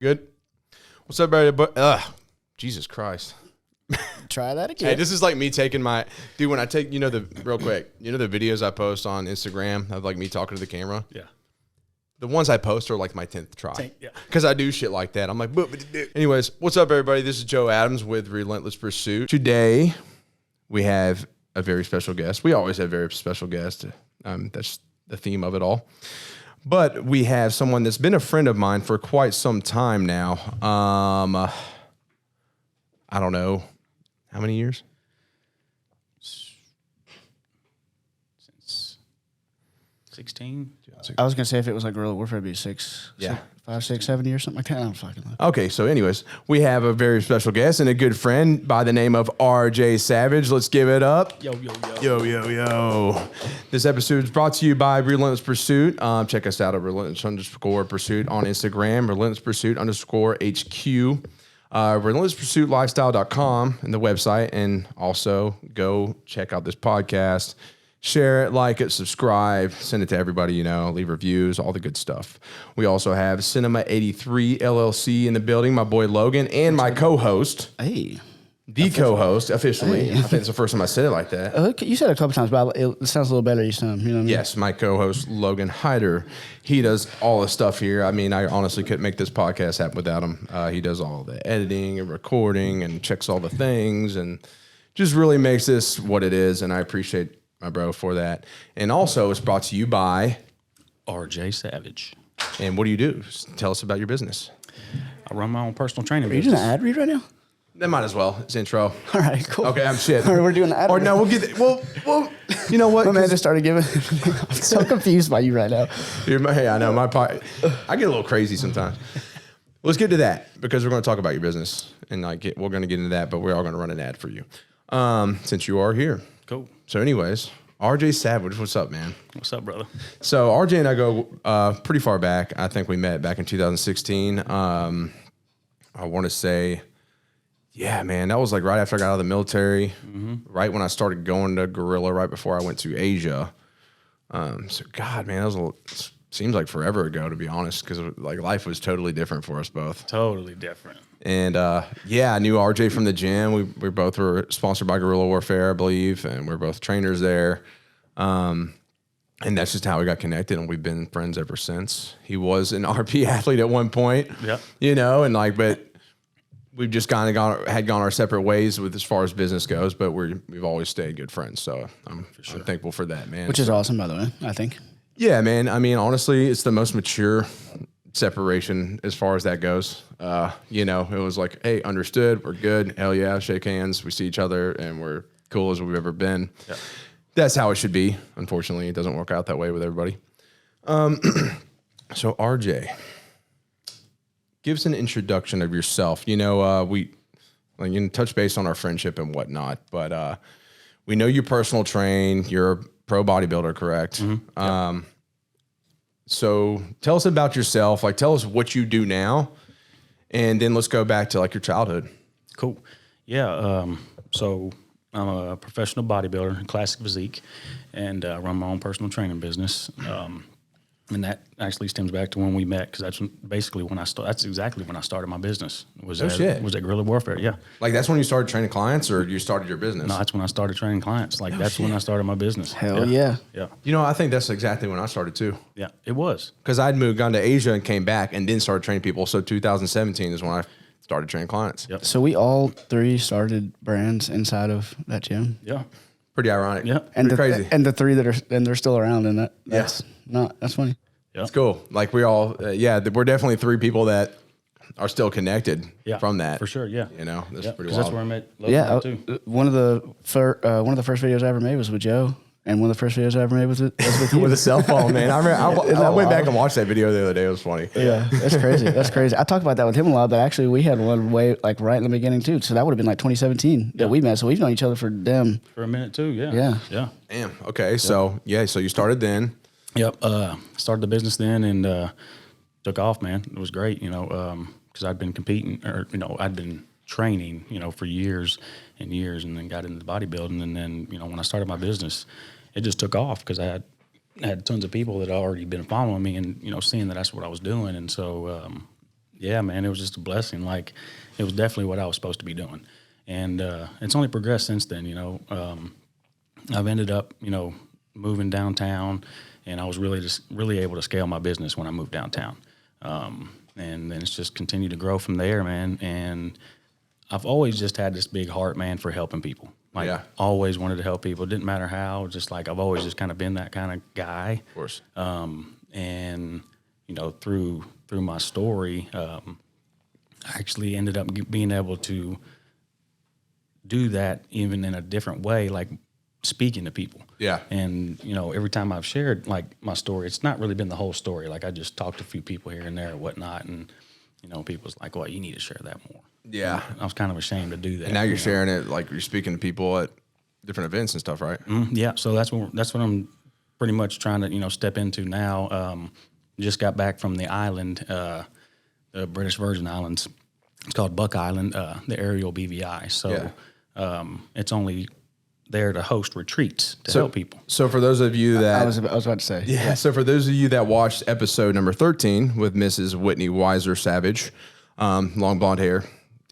Good. What's up, everybody? Jesus Christ. Try that again. Hey, this is like me taking my... Dude, when I take, real quick, the videos I post on Instagram of like me talking to the camera? Yeah. The ones I post are like my 10th try. Yeah. Because I do shit like that. I'm like... Anyways, what's up, everybody? This is Joe Adams with Relentless Pursuit. Today, we have a very special guest. We always have very special guests. That's the theme of it all. But we have someone that's been a friend of mine for quite some time now. I don't know. How many years? Since 16. I was going to say if it was like guerrilla warfare, it'd be 5, 6, 7 years, something like that. I don't fucking know. Okay, so anyways, we have a very special guest and a good friend by the name of RJ Savage. Let's give it up. Yo, yo, yo. Yo, yo, yo. This episode is brought to you by Relentless Pursuit. Check us out at Relentless_Pursuit on Instagram, Relentless_HQ. RelentlessPursuitLifestyle.com and the website, and also go check out this podcast. Share it, like it, subscribe, send it to everybody you know, leave reviews, all the good stuff. We also have Cinema 83 LLC in the building, my boy Logan, and my co-host. Hey. The co-host, officially. Hey. I think it's the first time I said it like that. You said it a couple times, but it sounds a little better each time. You know what I mean? Yes, my co-host, Logan Hyder. He does all the stuff here. I mean, I honestly couldn't make this podcast happen without him. He does all the editing and recording and checks all the things and just really makes this what it is, and I appreciate my bro for that. And also, it's brought to you by... RJ Savage. And what do you do? Just tell us about your business. I run my own personal training Are you business. doing an ad read right now? That might as well. It's intro. All right, cool. Okay, I'm shit. All right, we're doing an ad Or read. no, we'll get... Well, you know what? My man just started giving... I'm so confused by you right now. Hey, I know. I get a little crazy sometimes. Let's get to that because we're going to talk about your business. And we're going to get into that, but we're all going to run an ad for you since you are here. Cool. So anyways, RJ Savage, what's up, man? What's up, brother? So RJ and I go pretty far back. I think we met back in 2016. I want to say, yeah, man, that was like right after I got out of the military, right when I started going to guerrilla, right before I went to Asia. So God, man, that was seems like forever ago, to be honest, because like life was totally different for us both. Totally different. And yeah, I knew RJ from the gym. We both were sponsored by Guerrilla Warfare, I believe, and we're both trainers there. And that's just how we got connected, and we've been friends ever since. He was an RP athlete at one point, but we've just kind of gone our separate ways with as far as business goes. But we've always stayed good friends, so I'm thankful for that, man. Which is awesome, by the way, I think. Yeah, man. I mean, honestly, it's the most mature separation as far as that goes. It was like, hey, understood, we're good, hell yeah, shake hands, we see each other, and we're cool as we've ever been. Yeah. That's how it should be. Unfortunately, it doesn't work out that way with everybody. So RJ, give us an introduction of yourself. We touch base on our friendship and whatnot, but we know you personal train, you're a pro bodybuilder, correct? Mm-hmm. Yep. So tell us about yourself. Tell us what you do now, and then let's go back to your childhood. Cool. Yeah. So I'm a professional bodybuilder in classic physique, and run my own personal training business. And that actually stems back to when we met, because that's basically when that's exactly when I started my business. Was at Guerrilla Warfare, yeah. That's when you started training clients, or you started your business? No, that's when I started training clients. When I started my business. Hell yeah. Yeah. I think that's exactly when I started too. Yeah, it was. Because I'd gone to Asia and came back and then started training people. So 2017 is when I started training clients. Yep. So we all three started brands inside of that gym. Yeah. Pretty ironic. Yeah. And crazy. And the three they're still around, and that's funny. Yeah. It's cool. We all, we're definitely three people that are still connected from that. For sure, yeah. That's pretty wild. That's where I met Logan too. One of the first videos I ever made was with Joe, and one of the first videos I ever made was with you. With a cell phone, man. I remember, I went back and watched that video the other day. It was funny. Yeah, that's crazy. That's crazy. I talked about that with him a lot, but actually we had one way right in the beginning too. So that would have been 2017 that we met. So we've known each other for a minute too. Yeah. Damn. Okay. So so you started then. Yep. Started the business then and took off, man. It was great, because I'd been competing, or I'd been training, for years and years, and then got into bodybuilding, and then when I started my business, it just took off because I had tons of people that had already been following me and seeing that that's what I was doing, and so Yeah, man, it was just a blessing. Like, it was definitely what I was supposed to be doing. And it's only progressed since then, you know. I've ended up, you know, moving downtown, and I was really able to scale my business when I moved downtown. And then it's just continued to grow from there, man. And I've always just had this big heart, man, for helping people. Like, always wanted to help people. It didn't matter how. Just like I've always just kind of been that kind of guy. Of course. And you know, through my story, I actually ended up being able to do that even in a different way, like speaking to people. Yeah. And, you know, every time I've shared like my story, it's not really been the whole story. Like, I just talked to a few people here and there and whatnot. And, you know, people's like, well, you need to share that more. Yeah. And I was kind of ashamed to do that. And now you're sharing it, like you're speaking to people at different events and stuff, right? Yeah. So that's what I'm pretty much trying to, you know, step into now. Just got back from the island, the British Virgin Islands. It's called Buck Island, the aerial BVI. So it's only there to host retreats to help people. So for those of you that I was about to say. Yeah. So for those of you that watched episode number 13 with Mrs. Whitney Weiser Savage, long blonde hair,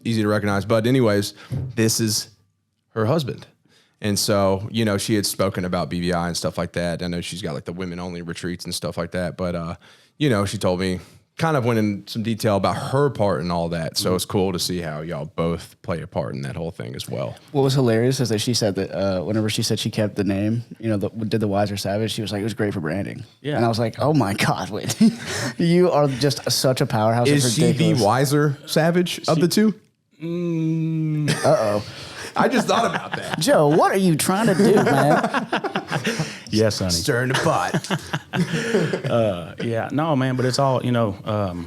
easy to recognize. But anyways, this is her husband. And so, you know, she had spoken about BVI and stuff like that. I know she's got like the women only retreats and stuff like that. But, you know, she told me, kind of went in some detail about her part and all that. So it's cool to see how y'all both play a part in that whole thing as well. What was hilarious is that she said that whenever she said she kept the name, you know, did the Wiser Savage, she was like, it was great for branding. Yeah. And I was like, oh my God, wait, you are just such a powerhouse. Is she the Wiser Savage of the two? Uh-oh. I just thought about that. Joe, what are you trying to do, man? Yes, honey. Stirring the pot. Yeah, no, man, but it's all, you know,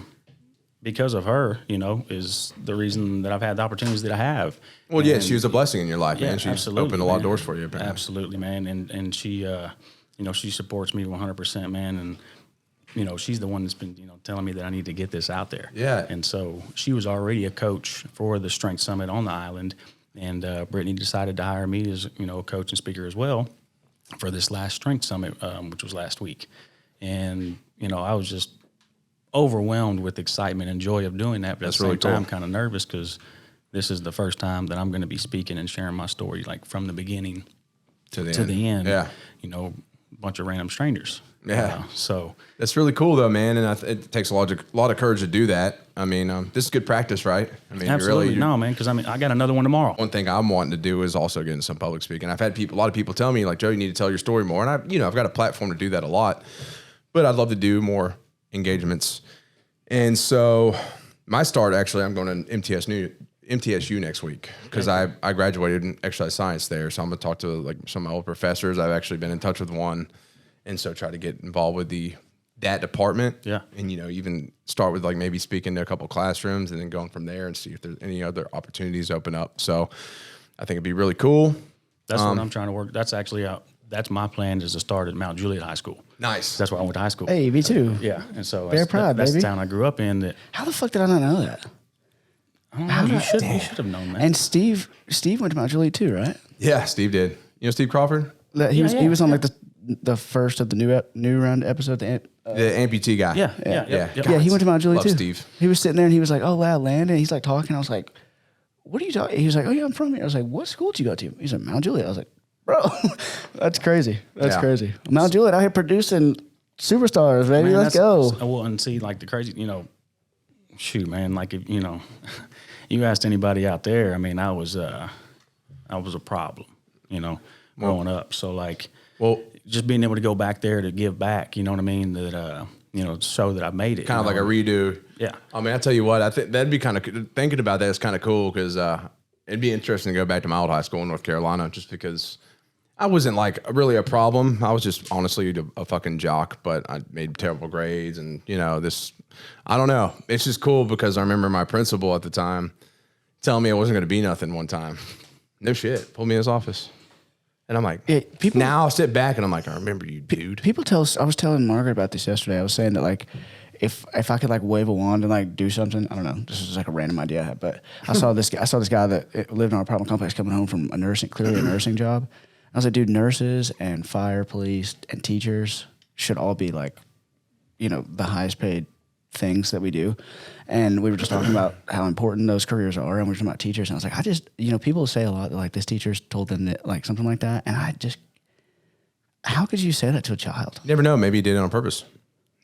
because of her, you know, is the reason that I've had the opportunities that I have. Well, yeah, she was a blessing in your life, Yeah, man. She's absolutely, opened a lot of doors for you. Apparently. Absolutely, man. And she, you know, she supports me 100%, man. And, you know, she's the one that's been, you know, telling me that I need to get this out there. Yeah. And so she was already a coach for the Strength Summit on the island. And Brittany decided to hire me as, you know, a coach and speaker as well for this last Strength Summit, which was last week. And, you know, I was just overwhelmed with excitement and joy of doing that. But at the same time, kind of nervous because this is the first time that I'm going to be speaking and sharing my story, like from the beginning to the end. Yeah. You know, a bunch of random strangers. Yeah. So that's really cool, though, man. And it takes a lot of courage to do that. I mean, this is good practice, right? I mean, absolutely. No, man, because I mean, I got another one tomorrow. One thing I'm wanting to do is also get into some public speaking. I've had a lot of people tell me, like, Joe, you need to tell your story more. And I've got a platform to do that a lot, but I'd love to do more engagements. And so my start, actually, I'm going to MTSU next week because I graduated in exercise science there. So I'm going to talk to like some of my old professors. I've actually been in touch with one. And so try to get involved with that department. Yeah. And, you know, even start with like maybe speaking to a couple classrooms and then going from there and see if there's any other opportunities open up. So I think it'd be really cool. That's what I'm trying to work. That's actually that's my plan is to start at Mount Juliet High School. Nice. That's where I went to high school. Hey, me too. Yeah. And so Very proud, that's baby. the town I grew up in. How the fuck did I not know that? I don't know. You should have known that. And Steve went to Mount Juliet too, right? Yeah, Steve did. You know Steve Crawford? He was on like the first of the new round episode. The amputee guy. Yeah. He went to Mount Juliet Love too. Steve. He was sitting there and he was like, "Oh wow, Landon." He's like talking. I was like, "What are you talking?" He was like, "Oh yeah, I'm from here." I was like, "What school did you go to?" He's like, "Mount Juliet." I was like, "Bro, that's crazy. That's crazy." Mount Juliet out here producing superstars, baby. Man, let's go. Well, and see, like the crazy, you know, shoot, man. Like if you know, you asked anybody out there. I mean, I was a problem, you know, growing up. So like, just being able to go back there to give back, you know what I mean? That, you know, show that I made it. Kind of like a redo. Yeah. I mean, I tell you what, I think that'd be kind of, thinking about that is kind of cool because it'd be interesting to go back to my old high school in North Carolina just because I wasn't like really a problem. I was just honestly a fucking jock, but I made terrible grades and, you know, I don't know. It's just cool because I remember my principal at the time telling me I wasn't going to be nothing one time. No shit. Pulled me in his office. And I'm like, now I'll sit back and I'm like, I remember you, dude. I was telling Margaret about this yesterday. I was saying that like, if I could like wave a wand and like do something, I don't know. This is like a random idea I had, but I saw this guy that lived in our apartment complex coming home from clearly a nursing job. I was like, dude, nurses and fire, police and teachers should all be like, you know, the highest paid things that we do. And we were just talking about how important those careers are, and we were talking about teachers. And I was like, I just, people say a lot that like this teacher's told them that, like something like that. And I just, how could you say that to a child? You never know. Maybe he did it on purpose.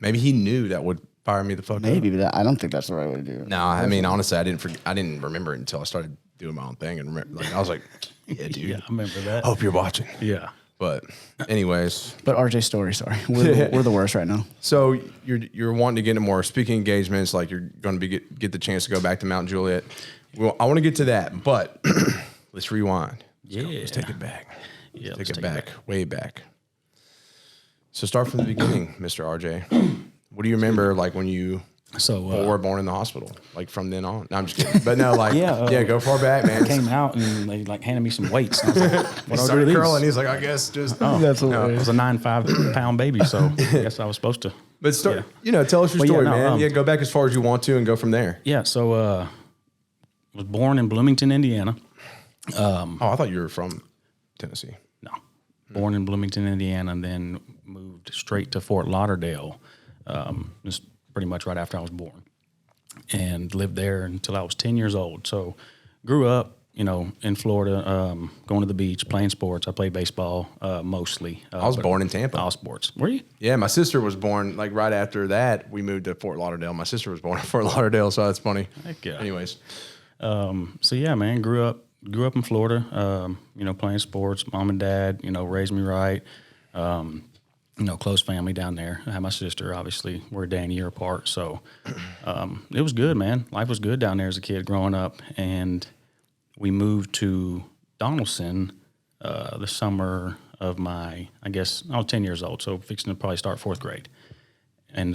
Maybe he knew that would fire me the fuck up. Maybe, but I don't think that's the right way to do it. No, I mean, honestly, I didn't remember it until I started doing my own thing. And I was like, yeah, dude. Yeah, I remember that. Hope you're watching. Yeah. But anyways. But RJ's story, sorry. We're the worst right now. So you're wanting to get into more speaking engagements, like you're going to get the chance to go back to Mount Juliet. Well, I want to get to that, but let's rewind. Let's take it back. Yeah, take it back, way back. So start from the beginning, Mr. RJ. What do you remember, like when you were born in the hospital, like from then on? No, I'm just kidding. But no, like go far back, man. Came out and they like handed me some weights. And I was like, what do I do with curling? He's like, I guess just. That's no, it was a 9.5 pound baby, so I guess I was supposed to. But start, tell us your story, man. Go back as far as you want to and go from there. Yeah, so I was born in Bloomington, Indiana. I thought you were from Tennessee. No, born in Bloomington, Indiana, and then moved straight to Fort Lauderdale, just pretty much right after I was born, and lived there until I was 10 years old. So grew up, in Florida, going to the beach, playing sports. I played baseball mostly. I was born in Tampa. All sports. Were you? Yeah, my sister was born, like right after that, we moved to Fort Lauderdale. My sister was born in Fort Lauderdale, so that's funny. Heck yeah. Anyways. So yeah, man, grew up in Florida, playing sports. Mom and dad, raised me right. Close family down there. I had my sister, obviously. We're a day and a year apart. So it was good, man. Life was good down there as a kid growing up. And we moved to Donaldson the summer of I was 10 years old, so fixing to probably start 4th grade. And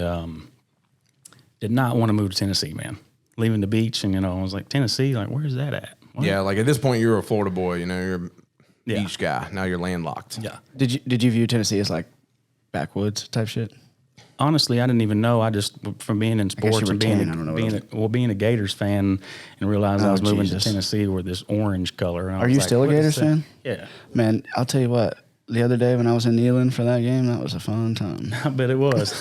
did not want to move to Tennessee, man. Leaving the beach, and, I was like, Tennessee? Like, where's that at? What? Yeah, like at this point, you're a Florida boy, you're a beach guy. Now you're landlocked. Yeah. Did you view Tennessee as like backwoods type shit? Honestly, I didn't even know. I just, from being in sports and being a Gators fan, and realized I was moving to Tennessee with this orange color. And Are you still a Gators fan? Yeah. Man, I'll tell you what. The other day when I was in Neyland for that game, that was a fun time. I bet it was.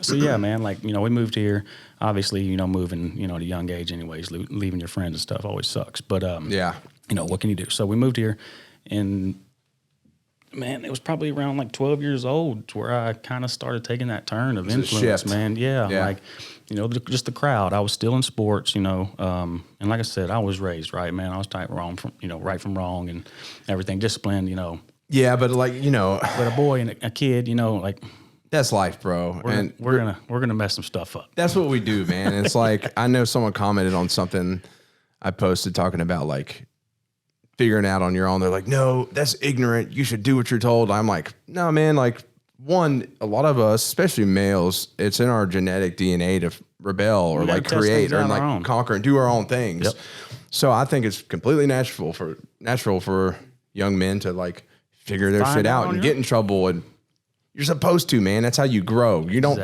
So yeah, man, like, we moved here. Obviously, moving, at a young age anyways, leaving your friends and stuff always sucks. But, what can you do? So we moved here, and man, it was probably around like 12 years old to where I kind of started taking that turn of influence, man. Yeah. Like, just the crowd. I was still in sports, and like I said, I was raised right, man. I was taught right from wrong and everything, disciplined, Yeah, but like, But a boy and a kid, like, that's life, bro. We're gonna mess some stuff up. That's what we do, man. It's like, I know someone commented on something I posted talking about like figuring out on your own. They're like, no, that's ignorant. You should do what you're told. I'm like, no, man. Like, one, a lot of us, especially males, it's in our genetic DNA to rebel or like create or like conquer and do our own things. Yep. So I think it's completely natural for young men to like figure their shit out and get in trouble, and you're supposed to, man. That's how you grow. You don't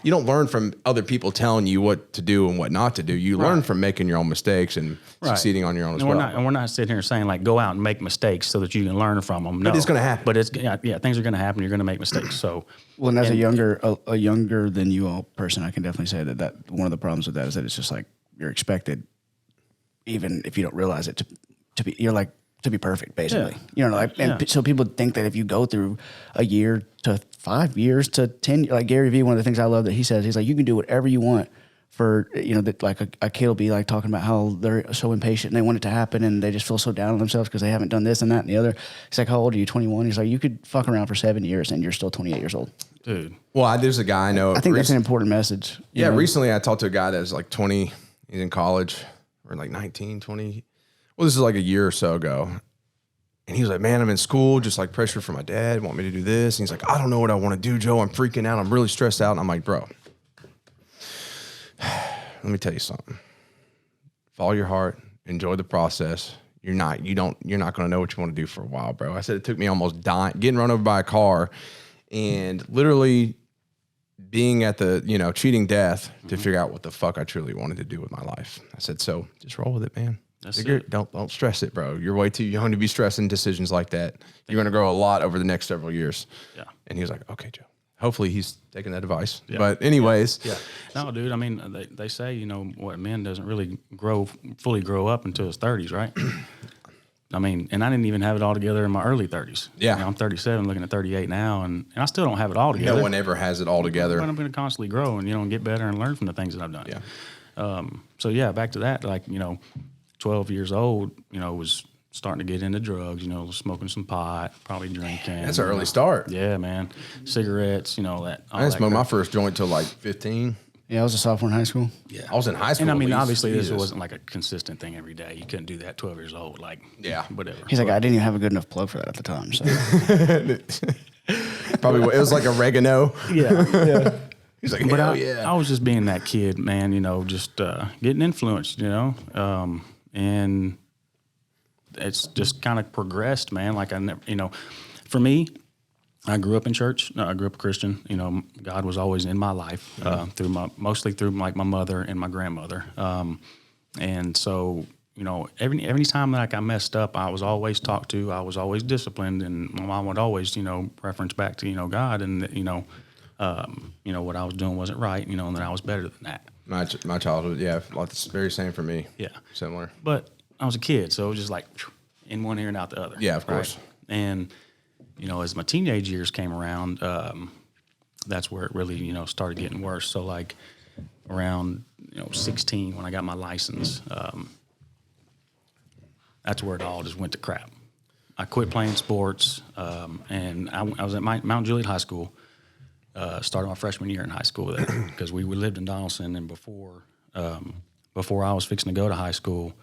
learn from other people telling you what to do and what not to do. You learn from making your own mistakes and succeeding on your own as well. And we're not sitting here saying like go out and make mistakes so that you can learn from them. No, but it's going to happen. But things are going to happen. You're going to make mistakes. So, well, and as a younger than you all person, I can definitely say that one of the problems with that is that it's just like you're expected, even if you don't realize it, to be perfect, basically. So people think that if you go through a year to 5 years to 10, like Gary Vee, one of the things I love that he says, he's like, you can do whatever you want for, that like a kid will be like talking about how they're so impatient and they want it to happen and they just feel so down on themselves because they haven't done this and that and the other. He's like, how old are you? 21? He's like, you could fuck around for 7 years and you're still 28 years old. Dude. Well, there's a guy I know. I think that's an important message. Yeah. Recently I talked to a guy that was like 20, he's in college, or like 19, 20. Well, this is like a year or so ago. And he was like, man, I'm in school, just like pressure from my dad, want me to do this. And he's like, I don't know what I want to do, Joe. I'm freaking out. I'm really stressed out. And I'm like, bro, let me tell you something. Follow your heart, enjoy the process. You're not going to know what you want to do for a while, bro. I said it took me almost getting run over by a car and literally being at the, cheating death to figure out what the fuck I truly wanted to do with my life. I said, so just roll with it, man. Don't stress it, bro. You're way too young to be stressing decisions like that. You're going to grow a lot over the next several years. Yeah. And he was like, okay, Joe. hopefully he's taking that advice. Yeah. But anyways. Yeah. No, dude, I mean, they say, you know, what man doesn't really fully grow up until his 30s, right? I mean, and I didn't even have it all together in my early 30s. Yeah. You know, I'm 37, looking at 38 now, and I still don't have it all together. No one ever has it all together. But I'm going to constantly grow and, you know, get better and learn from the things that I've done. Yeah. So, yeah, back to that, like, you know, 12 years old, you know, was starting to get into drugs, you know, smoking some pot, probably drinking. That's an early start. Yeah, man. Cigarettes, you know, that. I didn't smoke my first joint till like 15. Yeah, I was a sophomore in high school. Yeah, I was in high school. And I mean, obviously, this wasn't like a consistent thing every day. You couldn't do that 12 years old, like, yeah, whatever. He's like, I didn't even have a good enough plug for that at the time. So probably it was like oregano. Yeah. He's like, hell yeah. I was just being that kid, man. You know, just getting influenced. You know, and it's just kind of progressed, man. Like I never, you know, for me. I grew up in church. I grew up a Christian. You know, God was always in my life mostly through like my mother and my grandmother. And so, you know, every time like I messed up, I was always talked to. I was always disciplined, and my mom would always, you know, reference back to, you know, God, and you know, what I was doing wasn't right. You know, and that I was better than that. My childhood, yeah, like the very same for me. Yeah, similar. But I was a kid, so it was just like in one ear and out the other. Yeah, of course. And you know, as my teenage years came around, that's where it really, you know, started getting worse. So like around, you know, 16 when I got my license, that's where it all just went to crap. I quit playing sports, and I was at Mount Juliet High School, started my freshman year in high school there because we lived in Donaldson, and before I was fixing to go to high school,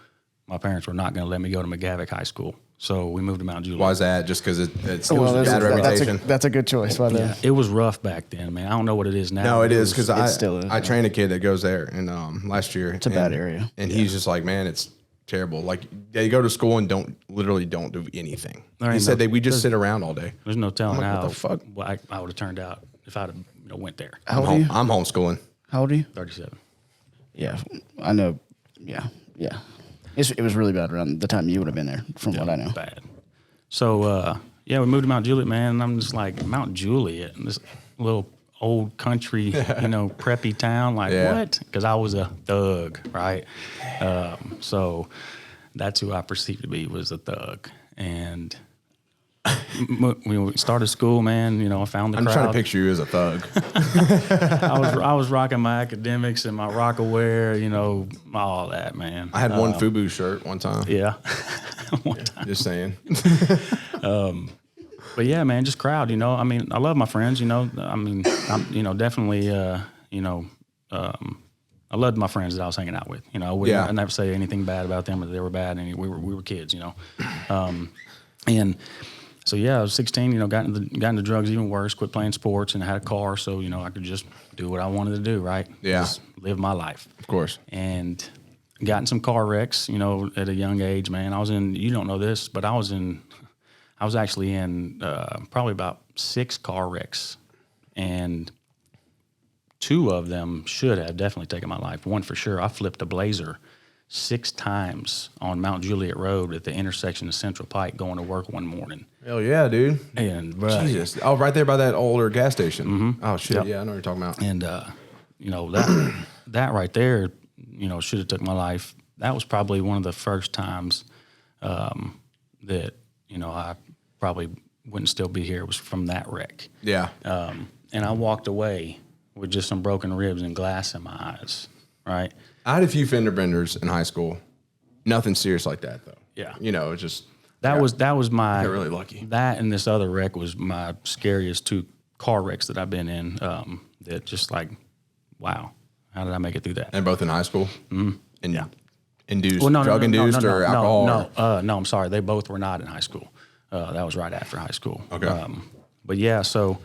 my parents were not going to let me go to McGavick High School. So we moved to Mount Juliet. Why is that? Just because it's well, a bad reputation? That's a good choice. Yeah, it was rough back then, man. I don't know what it is now. No, it is because still is. I trained a kid that goes there, and last year it's a bad area, and he's just like, man, it's terrible. Like they go to school and don't do anything. He said we just sit around all day. There's no telling how. What the fuck? I would have turned out if I'd have went there. How old are you? I'm homeschooling. How old are you? 37. Yeah, I know. Yeah. It was really bad around the time you would have been there, from what I know. Bad. So, we moved to Mount Juliet, man, and I'm just like, Mount Juliet, this little old country, you know, preppy town, like, what? Because I was a thug, right? So that's who I perceived to be, was a thug. And we started school, man, you know, I found the crowd. I'm trying to picture you as a thug. I was rocking my academics and my Rockaware, you know, all that, man. I had one FUBU shirt one time. Yeah. One time. Just saying. But yeah, man, just crowd, you know. I mean, I love my friends, you know. I mean, I'm, you know, definitely, I loved my friends that I was hanging out with. You know, I never say anything bad about them or they were bad. And we were kids, you know. And so yeah, I was 16. You know, got into drugs even worse. Quit playing sports and I had a car, so you know I could just do what I wanted to do. Right? Yeah. Just live my life. Of course. And got in some car wrecks. You know, at a young age, man. I was in. You don't know this, but I was actually in probably about 6 car wrecks, and 2 of them should have definitely taken my life. One for sure. I flipped a Blazer 6 times on Mount Juliet Road at the intersection of Central Pike going to work one morning. Hell yeah, dude. And Jesus. Oh, right there by that older gas station. Mm-hmm. Oh, shit. Yep. Yeah, I know what you're talking about. And, you know, that right there, you know, should have took my life. That was probably one of the first times that, you know, I probably wouldn't still be here. It was from that wreck. Yeah. And I walked away with just some broken ribs and glass in my eyes, right? I had a few fender benders in high school. Nothing serious like that, though. Yeah. You know, it's just... That was my... Got really lucky. That and this other wreck was my scariest 2 car wrecks that I've been in. That just like, wow, how did I make it through that? And both in high school? Mm-hmm. And yeah. Induced, drug-induced or alcohol? No, I'm sorry. They both were not in high school. That was right after high school. Okay. But yeah, so...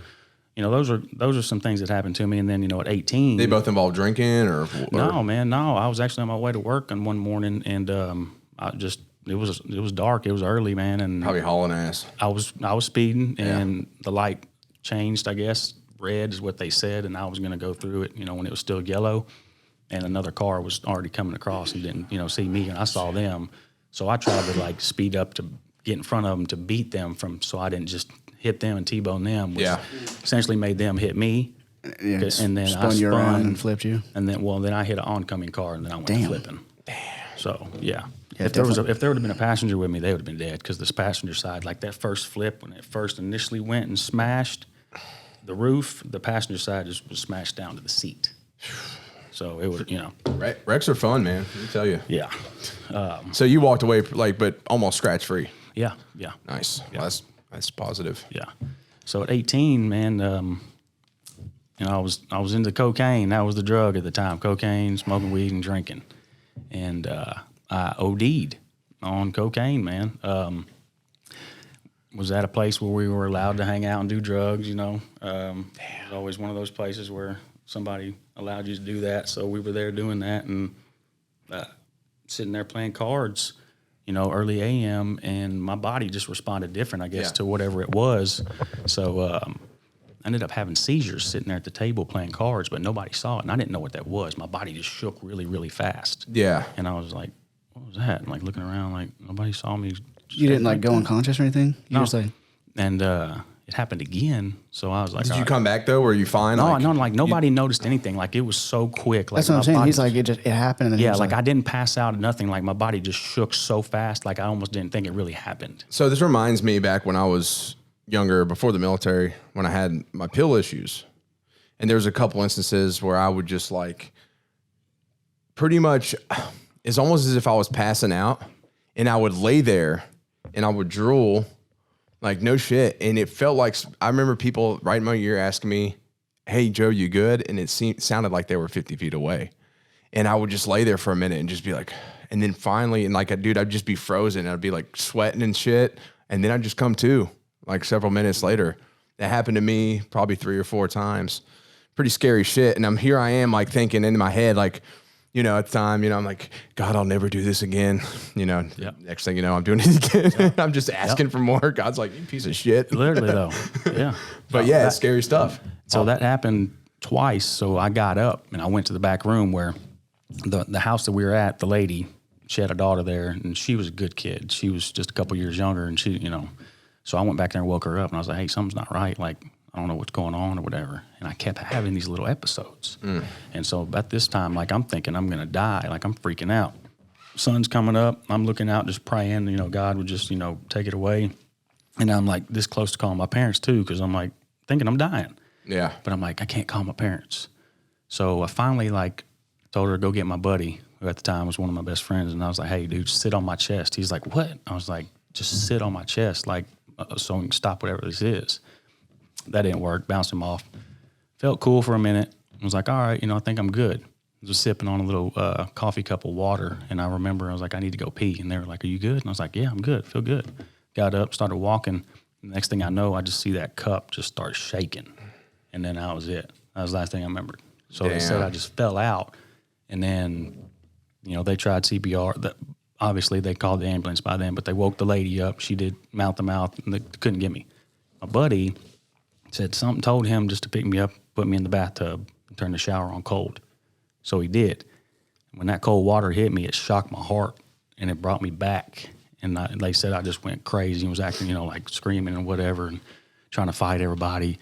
You know, those are some things that happened to me. And then, you know, at 18... They both involved drinking or... No, man, no. I was actually on my way to work on one morning, and it was dark. It was early, man. And probably hauling ass. I was speeding, and the light changed, I guess. Red is what they said, and I was going to go through it, you know, when it was still yellow. And another car was already coming across and didn't, you know, see me, and I saw them. So I tried to, like, speed up to get in front of them to beat them so I didn't just hit them and T-bone them, which Yeah. essentially made them hit me. Yeah, And then spun you around and flipped you. And then I hit an oncoming car, and then I went Damn. flipping. Damn. So yeah, Yeah, if there would have been a passenger with me, they would have been dead because this passenger side, like that first flip when it first initially went and smashed the roof, the passenger side just was smashed down to the seat. So it was, Wrecks are fun, man. Let me tell you. yeah, So you walked away but almost scratch free. yeah. Nice. Well, that's positive. Yeah. So at 18, man, I was into cocaine. That was the drug at the time: cocaine, smoking weed, and drinking. And I OD'd on cocaine, man. Was at a place where we were allowed to hang out and do drugs. It was always one of those places where somebody allowed you to do that. So we were there doing that and sitting there playing cards. Early AM, and my body just responded different, I guess, to whatever it was. So I ended up having seizures sitting there at the table playing cards, but nobody saw it, and I didn't know what that was. My body just shook really, really fast. Yeah. And I was like, what was that? And like looking around, like nobody saw me. You didn't like go unconscious or anything? You No. just like, And it happened again. So I was like, Did you come back though? Were you fine? No, nobody noticed anything. Like it was so quick. Like that's what I'm my saying. He's body- like, it happened. And then he yeah, was like I didn't pass out or nothing. Like my body just shook so fast. Like I almost didn't think it really happened. So this reminds me back when I was younger, before the military, when I had my pill issues. And there was a couple instances where I would just like pretty much, it's almost as if I was passing out, and I would lay there and I would drool like no shit. And it felt like, I remember people right in my ear asking me, hey, Joe, you good? And it sounded like they were 50 feet away. And I would just lay there for a minute and just be like, and then finally, and like, dude, I'd just be frozen. I'd be like sweating and shit. And then I'd just come to like several minutes later. That happened to me probably 3 or 4 times. Pretty scary shit. And I am like thinking in my head, like, at the time, I'm like, God, I'll never do this again. Next thing you know, I'm doing it again. I'm just asking for more. God's like, you piece of shit. Literally though. Yeah. But yeah, it's scary stuff. So that happened twice. So I got up and I went to the back room where the house that we were at, the lady, she had a daughter there, and she was a good kid. She was just a couple years younger, and she, so I went back there and woke her up, and I was like, hey, something's not right. Like, I don't know what's going on or whatever. And I kept having these little episodes. And so at this time, like, I'm thinking I'm going to die. Like, I'm freaking out. Sun's coming up. I'm looking out, just praying, God would just, take it away. And I'm like this close to calling my parents too, because I'm like thinking I'm dying. Yeah. But I'm like, I can't call my parents. So I finally like told her to go get my buddy, who at the time was one of my best friends. And I was like, hey, dude, sit on my chest. He's like, what? I was like, just sit on my chest, like, so we can stop whatever this is. That didn't work. Bounced him off. Felt cool for a minute. I was like, all right, I think I'm good. I was sipping on a little coffee cup of water, and I remember I was like, I need to go pee. And they were like, are you good? And I was like, yeah, I'm good. Feel good. Got up, started walking. The next thing I know, I just see that cup just start shaking. And then that was it. That was the last thing I remembered. So they said I just fell out. And then, they tried CPR. Obviously, they called the ambulance by then, but they woke the lady up. She did mouth to mouth, and they couldn't get me. My buddy said something told him just to pick me up, put me in the bathtub, and turn the shower on cold. So he did. When that cold water hit me, it shocked my heart, and it brought me back. And they said I just went crazy and was acting, like screaming and whatever and trying to fight everybody.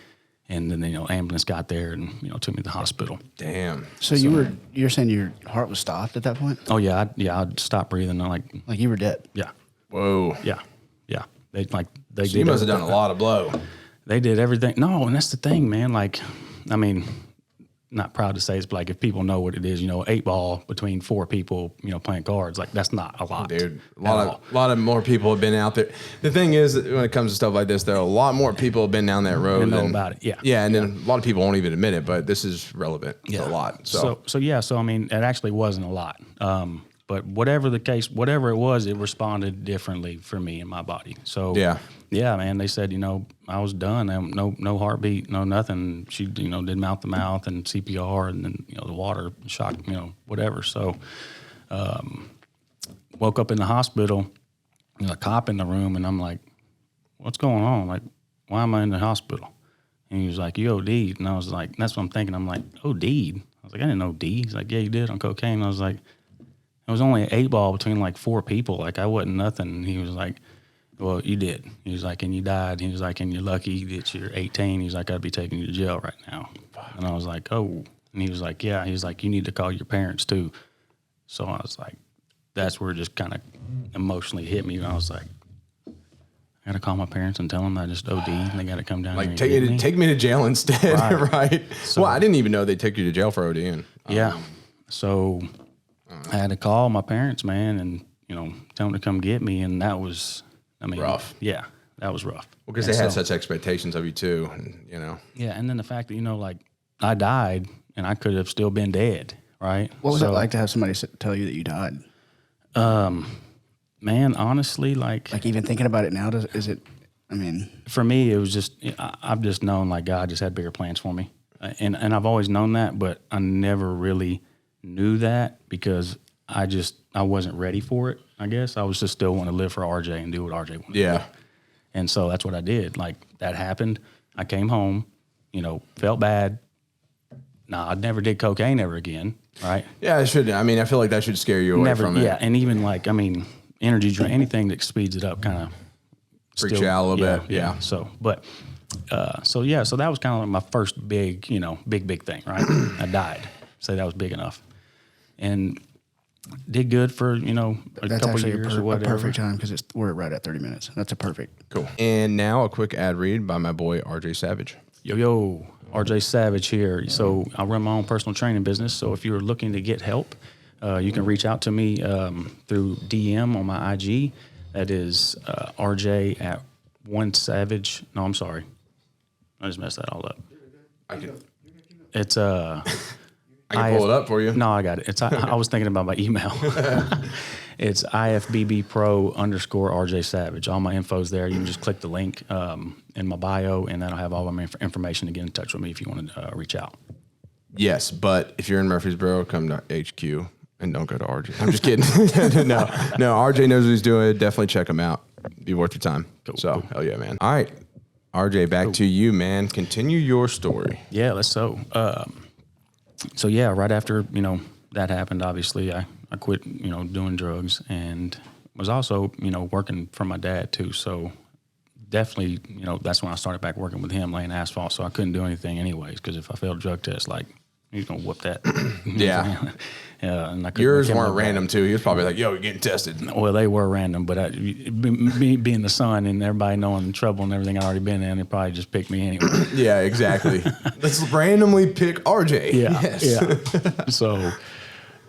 And then, ambulance got there and, took me to the hospital. Damn. so you're saying your heart was stopped at that point? Oh, yeah. I'd stopped breathing. Like you were dead? Yeah. Whoa. Yeah. They So did. you must have done a lot of blow. They did everything. No, and that's the thing, man. Like, I mean, not proud to say it's like if people know what it is, 8 ball between 4 people, playing cards, like that's not a lot. Dude, a lot of more people have been out there. The thing is, that when it comes to stuff like this, there are a lot more people have been down that road. Know about it, yeah. Yeah, and then a lot of people won't even admit it, but this is relevant to a lot. So I mean, it actually wasn't a lot. But whatever the case, whatever it was, it responded differently for me and my body. So yeah, man, they said, I was done. No heartbeat, no nothing. She, did mouth to mouth and CPR, and then, the water shock, whatever. So, woke up in the hospital, a cop in the room, and I'm like, what's going on? Like, why am I in the hospital? And he was like, you OD'd. And I was like, that's what I'm thinking. I'm like, OD'd? I was like, I didn't OD. He's like, yeah, you did on cocaine. And I was like, it was only an 8 ball between like 4 people. Like I wasn't nothing. And he was like, well, you did. He was like, and you died. He was like, and you're lucky that you're 18. He's like, I'd be taking you to jail right now. And I was like, oh. And he was like, yeah. He was like, you need to call your parents too. So I was like, that's where it just kind of emotionally hit me. And I was like, I got to call my parents and tell them I just OD'd and they got to come down here Like, and take me to jail instead, right? So, well, I didn't even know they took you to jail for ODing. Yeah. So I had to call my parents, man, and, tell them to come get me. And that was, rough. Yeah, that was rough. Well, because they had such expectations of you too, and, Yeah, and then the fact that, like, I died and I could have still been dead, right? What was it like to have somebody tell you that you died? Man, honestly, like even thinking about it now, for me, it was just, I've just known, like, God just had bigger plans for me. And I've always known that, but I never really knew that because I wasn't ready for it, I guess. I was just still want to live for RJ and do what RJ wanted to do. And so that's what I did. Like, that happened. I came home, felt bad. I never did cocaine ever again, right? Yeah, it should. I mean, I feel like that should scare you away from it. Yeah, and even energy drink, anything that speeds it up kind of freaks you out a little bit. Yeah. So that was kind of like my first big, big thing, right? I died. So that was big enough. And did good for, That's couple actually years or a whatever. perfect time because we're right at 30 minutes. That's a perfect. Cool. And now a quick ad read by my boy, RJ Savage. Yo, RJ Savage here. So I run my own personal training business. So if you're looking to get help, you can reach out to me through DM on my IG. That is RJ at One Savage. No, I'm sorry. I just messed that all up. It's I can pull it up for you. No, I got it. It's I was thinking about my email. It's IFBB Pro _RJ Savage. All my info's there. You can just click the link in my bio, and that'll have all my information to get in touch with me if you want to reach out. Yes, but if you're in Murfreesboro, come to HQ and don't go to RJ. I'm just kidding. No, RJ knows what he's doing. Definitely check him out. Be worth your time. Cool. Hell yeah, man. All right, RJ, back to you, man. Continue your story. Yeah, let's so. So yeah, right after that happened, obviously I quit doing drugs and was also working for my dad too. So definitely that's when I started back working with him laying asphalt. So I couldn't do anything anyways because if I failed a drug test, like he's gonna whoop that. Yeah. And I yours weren't random too. He was probably like, "Yo, you're getting tested." Well, they were random, but me being the son and everybody knowing the trouble and everything I'd already been in, they probably just picked me anyway. Yeah, exactly. Let's randomly pick RJ. Yeah, yes. yeah. So,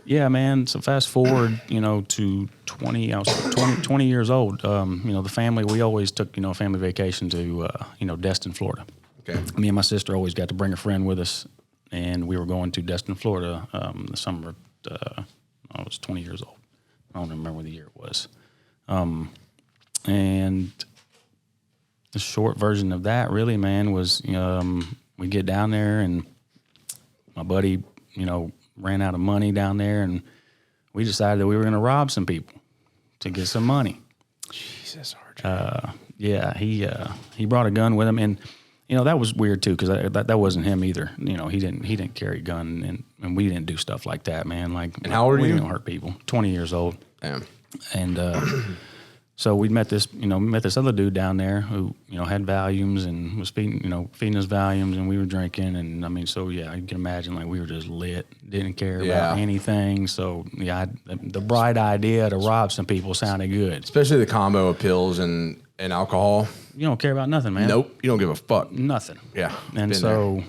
yeah, man. So fast forward, to 20. I was 20 years old. The family. We always took a family vacation to Destin, Florida. Okay. Me and my sister always got to bring a friend with us, and we were going to Destin, Florida, the summer. I was 20 year old. I don't remember the year it was. And the short version of that really, man, was we get down there and my buddy, ran out of money down there and we decided that we were going to rob some people to get some money. Jesus, RJ. Yeah, he brought a gun with him and that was weird too, because that wasn't him either. He didn't carry a gun, and we didn't do stuff like that, man. Like, and how old are you? We didn't hurt people. 20 years old. Damn. And so we met this other dude down there who had Valiums and was feeding us Valiums, and we were drinking, and so yeah, you can imagine like we were just lit, didn't care about anything. So yeah, the bright idea to rob some people sounded good, especially the combo of pills and alcohol. You don't care about nothing, man. Nope. You don't give a fuck. Nothing. Yeah. And so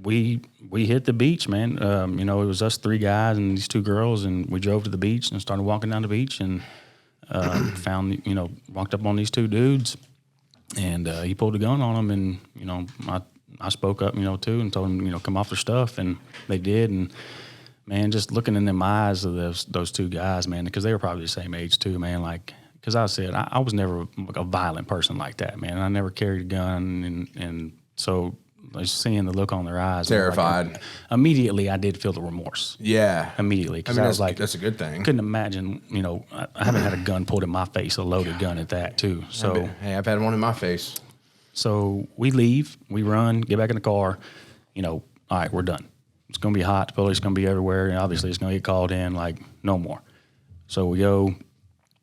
we hit the beach, man. It was us three guys and these two girls, and we drove to the beach and started walking down the beach and walked up on these two dudes, and he pulled a gun on them, and I spoke up, too, and told them, come off their stuff, and they did, and man, just looking in them eyes of those two guys, man, because they were probably the same age too, man, like. Because I said, I was never a violent person like that, man. I never carried a gun, and so just seeing the look on their eyes. Terrified. Like, immediately, I did feel the remorse. Yeah. Immediately. Because I was like, that's a good thing. Couldn't imagine, I haven't had a gun pulled in my face, a loaded gun at that, too. So, hey, I've had one in my face. So we leave, we run, get back in the car, all right, we're done. It's going to be hot. The police going to be everywhere, and obviously it's going to get called in, like, no more. So we go.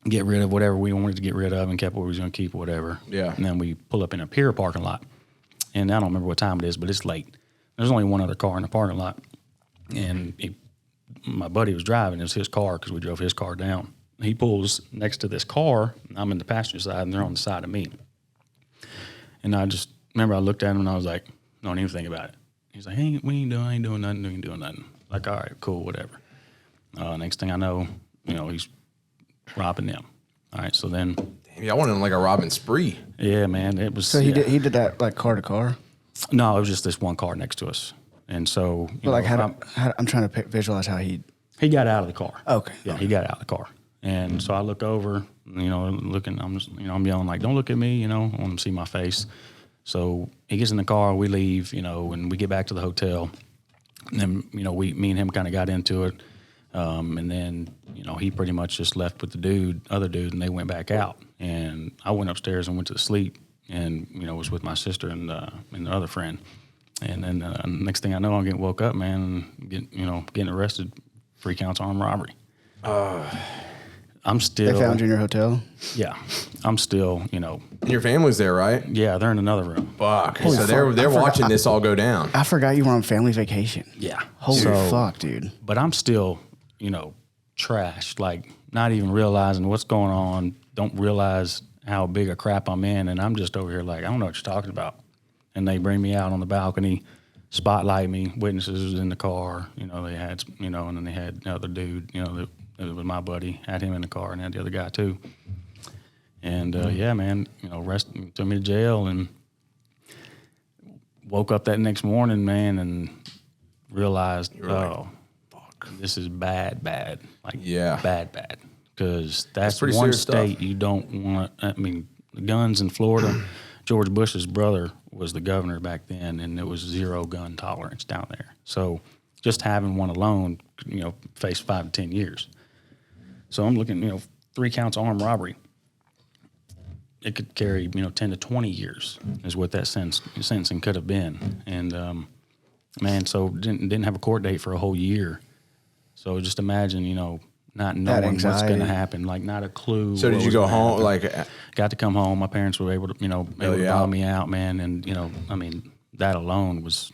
get rid of whatever we wanted to get rid of and kept what we was going to keep or whatever. Yeah. And then we pull up in a pier parking lot. And I don't remember what time it is, but it's late. There's only one other car in the parking lot. And my buddy was driving. It was his car because we drove his car down. He pulls next to this car. I'm in the passenger side, and they're on the side of me. And I just remember I looked at him, and I was like, don't even think about it. He's like, hey, I ain't doing nothing. Like, all right, cool, whatever. Next thing I know, he's robbing them. All right, so then. Damn, y'all went on like a robbing spree. Yeah, man, it was. So he did that like car to car? No, it was just this one car next to us. And so. But like, I'm trying to visualize how he got out of the car. Okay. Yeah, he got out of the car. And so I look over, looking, I'm just, I'm yelling like, don't look at me, I want him to see my face. So he gets in the car, we leave, and we get back to the hotel. And then, me and him kind of got into it. And then, he pretty much just left with the other dude, and they went back out. And I went upstairs and went to sleep and, was with my sister and the other friend. And then next thing I know, I'm getting woke up, man, and getting arrested, 3 counts of armed robbery. I'm still. They found you in your hotel? Yeah. I'm still, And your family's there, right? Yeah, they're in another room. Fuck. So they're watching this all go down. I forgot you were on family vacation. Yeah. Holy fuck, dude. But I'm still, trashed, like not even realizing what's going on, don't realize how big a crap I'm in, and I'm just over here like, I don't know what you're talking about. And they bring me out on the balcony, spotlight me, witnesses was in the car, they had, and then they had the other dude, it was my buddy, had him in the car and had the other guy too. And yeah, man, took me to jail and woke up that next morning, man, and realized, fuck, this is bad, like bad. Because that's pretty one serious state stuff. you don't want. The guns in Florida. George Bush's brother was the governor back then, and it was 0 gun tolerance down there. So just having one alone, faced 5 to 10 years. So I'm looking, 3 counts of armed robbery. It could carry, 10 to 20 years is what that sentencing could have been. And man, so didn't have a court date for a whole year. So just imagine, not knowing what's going to happen, like not a clue. So did you go home? Got to come home. My parents were able to, able to bail me out, man. And that alone was,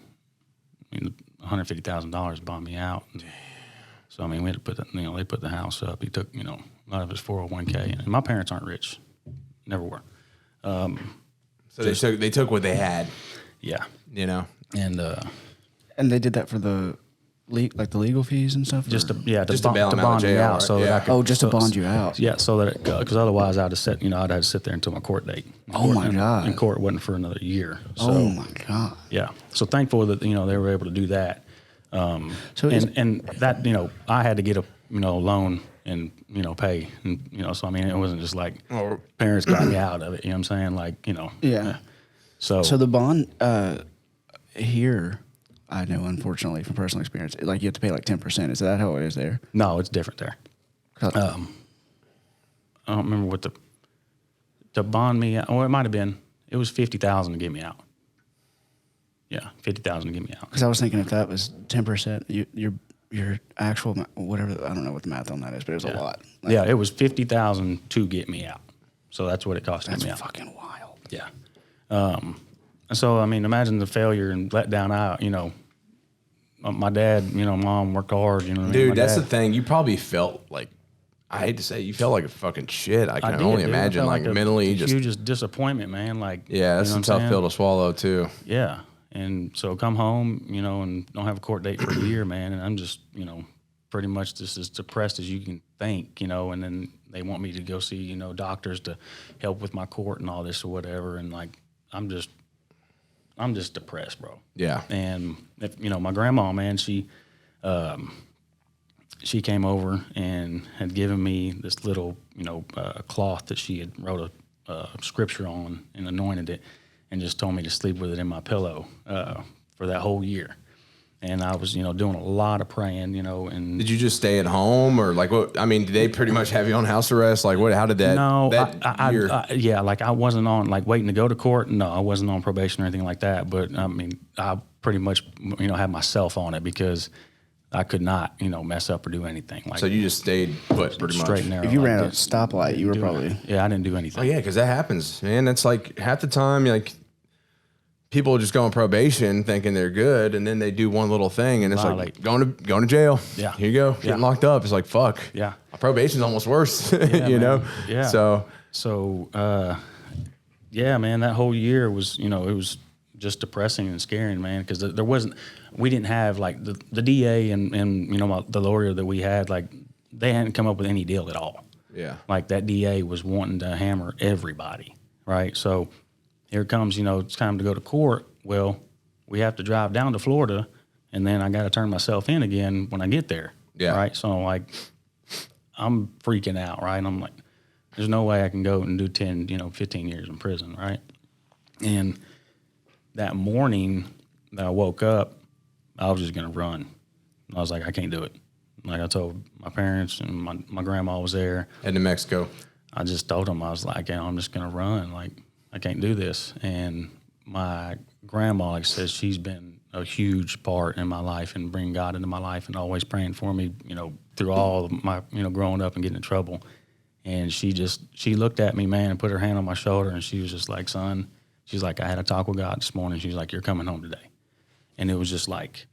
$150,000 bought me out. And so we had to put they put the house up. He took a lot of his 401k, and my parents aren't rich, never were. So they took what they had. Yeah, And they did that for the legal fees and stuff? Just to bail them out of me jail, out. right? So Yeah. that I could, just to bond you out. Yeah, so that because otherwise I'd have sat, I'd have to sit there until my court date. Oh my God! And court wasn't for another year. So, oh my God! Yeah, so thankful that they were able to do that. And that I had to get a loan and pay, and so it wasn't just like parents got me out of it. You know what I'm saying? Yeah. So the bond here, I know, unfortunately, from personal experience, you have to pay like 10%. Is that how it is there? No, it's different there. I don't remember what to bond me out. Or it might have been. It was $50,000 to get me out. Yeah, $50,000 to get me out. Because I was thinking if that was 10%, your actual whatever, I don't know what the math on that is, but it was a lot. Yeah, it was $50,000 to get me out. So that's what it cost to get me out. That's fucking wild. Yeah. So imagine the failure and letdown. My dad, mom worked hard. Dude, that's the thing. You probably felt like, I hate to say, you felt like a fucking shit. I can only imagine, like mentally, huge disappointment, man. Like, yeah, that's a tough pill to swallow too. Yeah, and so come home, and don't have a court date for a year, man. And I'm just, pretty much just as depressed as you can think, and then they want me to go see, doctors to help with my court and all this or whatever, and like I'm just depressed, bro. Yeah. And if, my grandma, man, she came over and had given me this little, cloth that she had wrote a scripture on and anointed it, and just told me to sleep with it in my pillow for that whole year. And I was, doing a lot of praying, and did you just stay at home or like what? Did they pretty much have you on house arrest? Like what? How did that? No, I wasn't on like waiting to go to court. No, I wasn't on probation or anything like that. But I pretty much, had myself on it because I could not, mess up or do anything. Like So you just stayed put pretty much. straight and narrow. If you like ran a this. stoplight, you were probably. Yeah, I didn't do anything. Oh yeah, because that happens, man. That's like half the time, like people just go on probation thinking they're good, and then they do one little thing, and it's Violate. like going to jail. Yeah. Here you go, getting locked up. It's like fuck. Yeah. Probation's almost worse. Yeah, you man. know. Yeah. So Yeah, man, that whole year was, it was just depressing and scaring, man, because we didn't have like the DA and the lawyer that we had, like they hadn't come up with any deal at all. yeah. Like that DA was wanting to hammer everybody, right? So here comes, it's time to go to court. Well, we have to drive down to Florida, and then I got to turn myself in again when I get there. Yeah. Right. So like, I'm freaking out, right? I'm like, there's no way I can go and do 10, 15 years in prison, right? And that morning that I woke up, I was just gonna run. I was like, I can't do it. Like I told my parents and my grandma was there. Head to Mexico. I just told them, I was like, I'm just gonna run. Like I can't do this. And my grandma, like I said, she's been a huge part in my life and bringing God into my life and always praying for me, through all of my, growing up and getting in trouble. And she looked at me, man, and put her hand on my shoulder, and she was just like, son, she's like, I had a talk with God this morning. She's like, you're coming home today. And it was just like,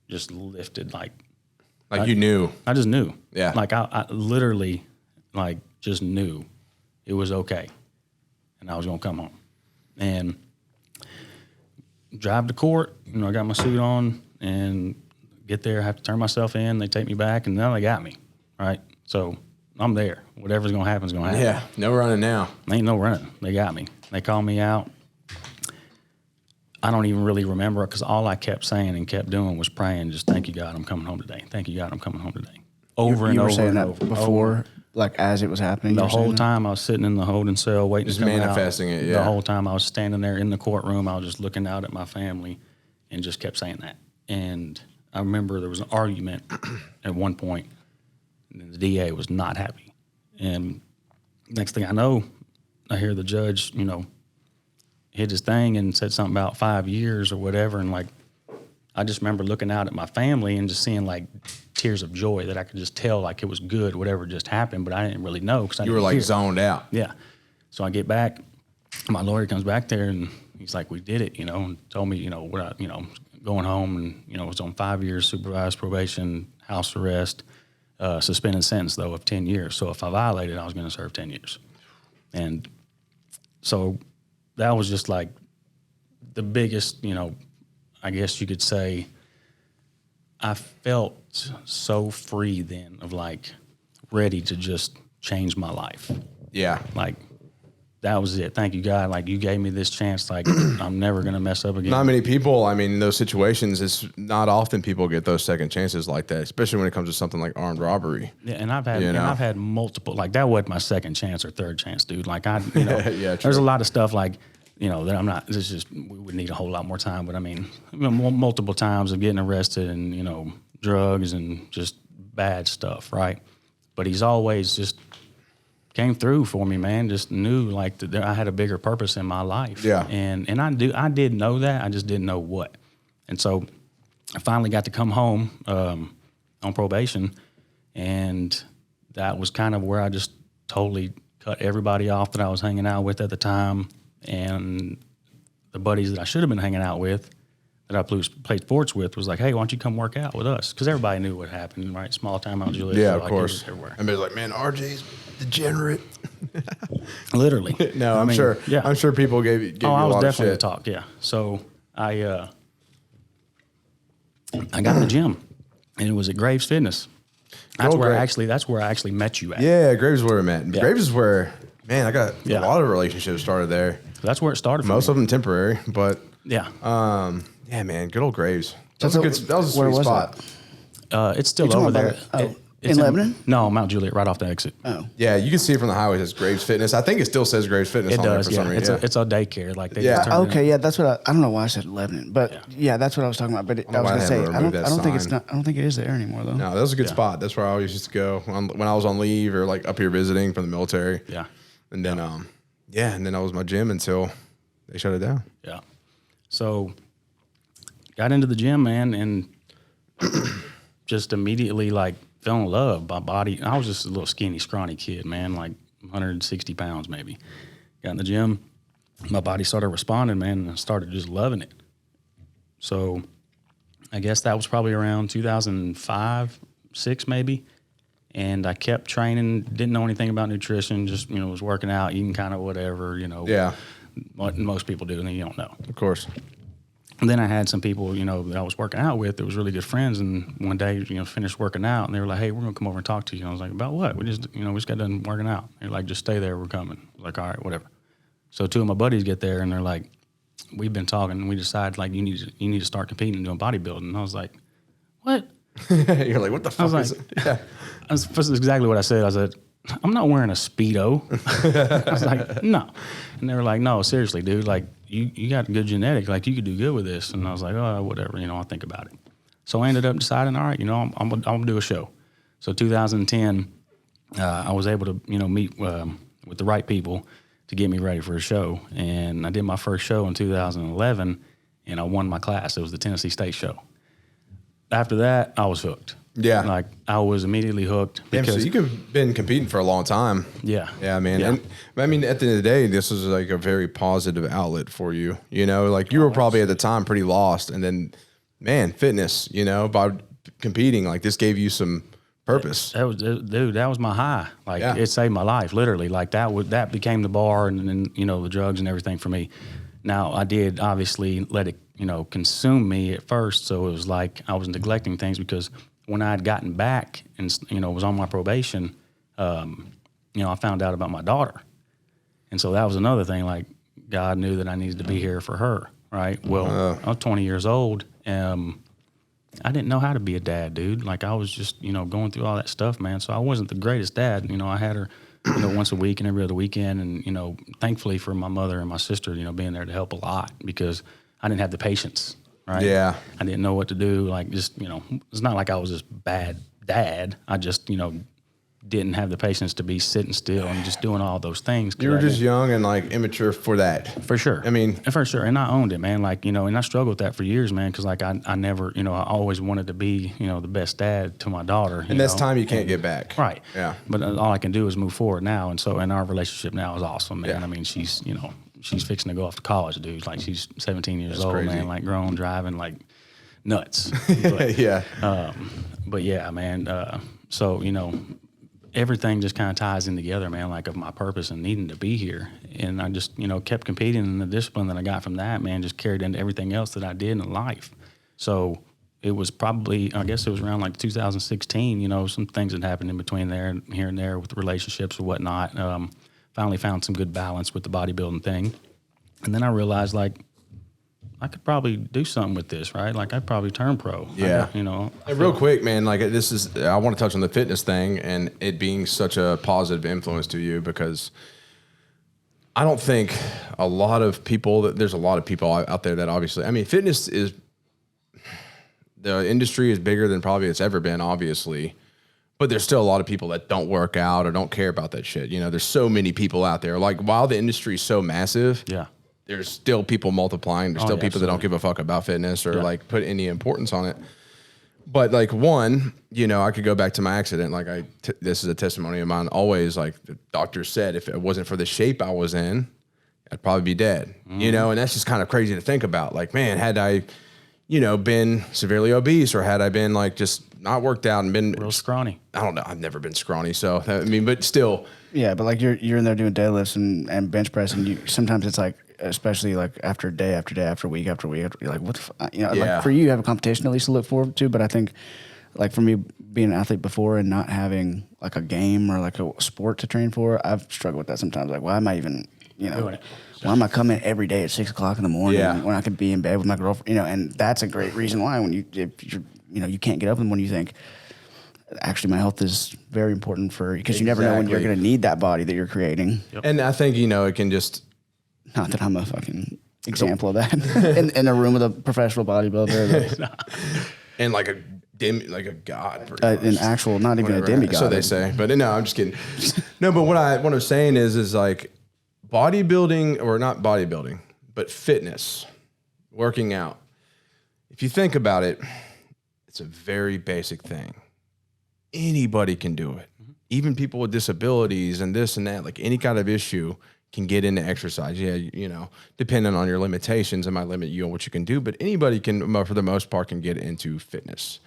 just lifted, like You knew. I just knew. Yeah. Like I literally, like just knew it was okay. And I was going to come home. And drive to court, I got my suit on and get there. I have to turn myself in. They take me back, and now they got me, right? So I'm there. Whatever's going to happen is going to happen. Yeah. No running now. Ain't no running. They got me. They called me out. I don't even really remember because all I kept saying and kept doing was praying, just thank you, God, I'm coming home today. Thank you, God, I'm coming home today. Over and You were over saying and that over. before, like as it was happening. The whole time I was sitting in the holding cell waiting Just to come manifesting out. it, yeah. The whole time I was standing there in the courtroom, I was just looking out at my family and just kept saying that. And I remember there was an argument at one point, and the DA was not happy. And next thing I know, I hear the judge, hit his thing and said something about 5 years or whatever. And like, I just remember looking out at my family and just seeing like tears of joy that I could just tell like it was good, whatever just happened, but I didn't really know because You were like zoned out. Yeah. So I get back, my lawyer comes back there and he's like, we did it, and told me, going home and, it was on 5 years supervised probation, house arrest, suspended sentence though of 10 years. So if I violated, I was going to serve 10 years. And so that was just like the biggest, I guess you could say, I felt so free then of like ready to just change my life. Yeah. Like that was it. Thank you, God. Like you gave me this chance. Like I'm never going to mess up again. Not many people, in those situations, it's not often people get those second chances like that, especially when it comes to something like armed robbery. Yeah, and I've had multiple, like that wasn't my second chance or third chance, dude. Like Yeah, there's a lot of stuff like, that I'm not, it's just, we would need a whole lot more time. But multiple times of getting arrested and, drugs and just bad stuff, right? But he's always just came through for me, man. Just knew like that I had a bigger purpose in my life. Yeah. And I did know that. I just didn't know what. And so I finally got to come home on probation, and that was kind of where I just totally cut everybody off that I was hanging out with at the time, and the buddies that I should have been hanging out with, that I played sports with, was like, hey, why don't you come work out with us? Because everybody knew what happened, right? Small time out Juliet. Yeah, so of like, course. it was everywhere. Everybody's like, man, RJ's degenerate. Literally. No, I'm sure. Yeah. I'm sure people gave you a I was lot definitely of shit. a talk. Yeah. So I got in the gym, and it was at Graves Fitness. That's where I actually met you at. Yeah, Graves is where we met. Yeah. Graves is where, man, I got Yeah. a lot of relationships started there. That's where it started. Most for of them temporary, but me. Yeah. yeah, man, good old Graves. That So was a where sweet was spot. It's still talking over about there. it? It's In Lebanon? No, Mount Juliet, right off the exit. Oh, Yeah, you can see it from the highway. It says Graves Fitness. I think it still says Graves Fitness It on there does. for Yeah. some reason. It's a daycare. Like they Yeah. just turned it okay, yeah, that's what I don't know why I said Lebanon, but yeah, that's what I was talking about. But I know was why gonna they say haven't removed that I don't think it's sign. not. I don't think it is there anymore though. No, that was a good Yeah. spot. That's where I always used to go when I was on leave or like up here visiting from the military. Yeah. And then, and then that was my gym until they shut it down. Yeah. So got into the gym, man, and just immediately like fell in love with my body. I was just a little skinny, scrawny kid, man, like 160 pounds maybe. Got in the gym, my body started responding, man, and I started just loving it. So I guess that was probably around 2005, 6 maybe. And I kept training, didn't know anything about nutrition, just, was working out, eating kind of whatever, Yeah. What most people do, and then you don't know. Of course. And then I had some people, that I was working out with that was really good friends. And one day, finished working out, and they were like, "Hey, we're going to come over and talk to you." And I was like, "About what?" We just got done working out. They're like, "Just stay there, we're coming." I was like, "All right, whatever." So 2 of my buddies get there, and they're like, "We've been talking, and we decided, like, you need to start competing and doing bodybuilding." And I was like, "What?" You're like, "What the fuck is it?" Yeah. That's exactly what I said. I said, "I'm not wearing a Speedo." I was like, "No." And they were like, "No, seriously, dude, like, you got good genetic, like, you could do good with this." And I was like, "Oh, whatever, I'll think about it." So I ended up deciding, all right, I'm gonna do a show. So 2010, I was able to, meet with the right people to get me ready for a show. And I did my first show in 2011, and I won my class. It was the Tennessee State show. After that, I was hooked. Yeah. Like, I was immediately hooked. Damn, so you've been competing for a long time. Yeah. Yeah, man. Yeah. And I mean, at the end of the day, this was like a very positive outlet for you. Like, you were probably at the time pretty lost, and then, man, fitness, by competing, like, this gave you some purpose. That was my high. Like, Yeah. It saved my life, literally. Like, that became the bar, and then, the drugs and everything for me. Now, I did obviously let it, consume me at first. So it was like I was neglecting things, because when I had gotten back and, was on my probation, I found out about my daughter. And so that was another thing. Like, God knew that I needed to be here for her, right? Well, I was 20 years old. I didn't know how to be a dad, dude. Like, I was just, going through all that stuff, man. So I wasn't the greatest dad. I had her, once a week and every other weekend. And, thankfully for my mother and my sister, being there to help a lot, because I didn't have the patience, right? Yeah. I didn't know what to do. Like, just, it's not like I was this bad dad. I just, didn't have the patience to be sitting still and just doing all those things. You were just young and, like, immature for that. For sure. I mean, for sure. And I owned it, man. Like, and I struggled with that for years, man. Cause like, I never, I always wanted to be, the best dad to my daughter. And that's time you can't get back. Right. Yeah. But all I can do is move forward now. And so, and our relationship now is awesome, man. Yeah. I mean, she's fixing to go off to college, dude. Like, she's 17 years old, crazy. man. Like, grown, driving, like, nuts. Yeah. But yeah, man. So, everything just kind of ties in together, man, like, of my purpose and needing to be here. And I just, kept competing, and the discipline that I got from that, man, just carried into everything else that I did in life. So it was probably, I guess it was around like 2016, some things that happened in between there, here and there, with relationships or whatnot. Finally found some good balance with the bodybuilding thing. And then I realized, like, I could probably do something with this, right? Like, I'd probably turn pro. Yeah. Hey, real quick, man, like, I want to touch on the fitness thing and it being such a positive influence to you, because I don't think there's a lot of people out there that obviously, I mean, fitness is, the industry is bigger than probably it's ever been, obviously, but there's still a lot of people that don't work out or don't care about that shit. There's so many people out there. Like, while the industry is so massive, yeah. There's still people multiplying. There's still people absolutely. that don't give a fuck about fitness or like put any importance on it. But, like, one, I could go back to my accident. Like, this is a testimony of mine. Always, like, the doctor said, if it wasn't for the shape I was in, I'd probably be dead. And that's just kind of crazy to think about. Like, man, had I, been severely obese, or had I been, like, just not worked out and been Real scrawny. I don't know. I've never been scrawny. So, I mean, but still. Yeah, but like you're in there doing deadlifts and bench press, and sometimes it's like, especially like after day after day after week after week, you're like, what the Yeah. like, for you have a competition at least to look forward to. But I think, like, for me, being an athlete before and not having like a game or like a sport to train for, I've struggled with that sometimes. Like, why am I even, Doing it. why am I coming every day at 6 o'clock in the morning Yeah. when I could be in bed with my girlfriend? And that's a great reason why if you're you can't get up in the morning, you think, actually, my health is very important because you never know when you're going to need that body that you're creating. Yep. And I think, it can just. Not that I'm a fucking example of that in a room with a professional bodybuilder. And like a god. An actual, not even a demigod. So they say. But no, I'm just kidding. No, but what I'm saying is like, bodybuilding, or not bodybuilding, but fitness, working out. If you think about it, It's a very basic thing. Anybody can do it. Even people with disabilities and this and that, like any kind of issue can get into exercise. Yeah, you know, depending on your limitations, it might limit you on what you can do, but anybody can, for the most part, can get into fitness.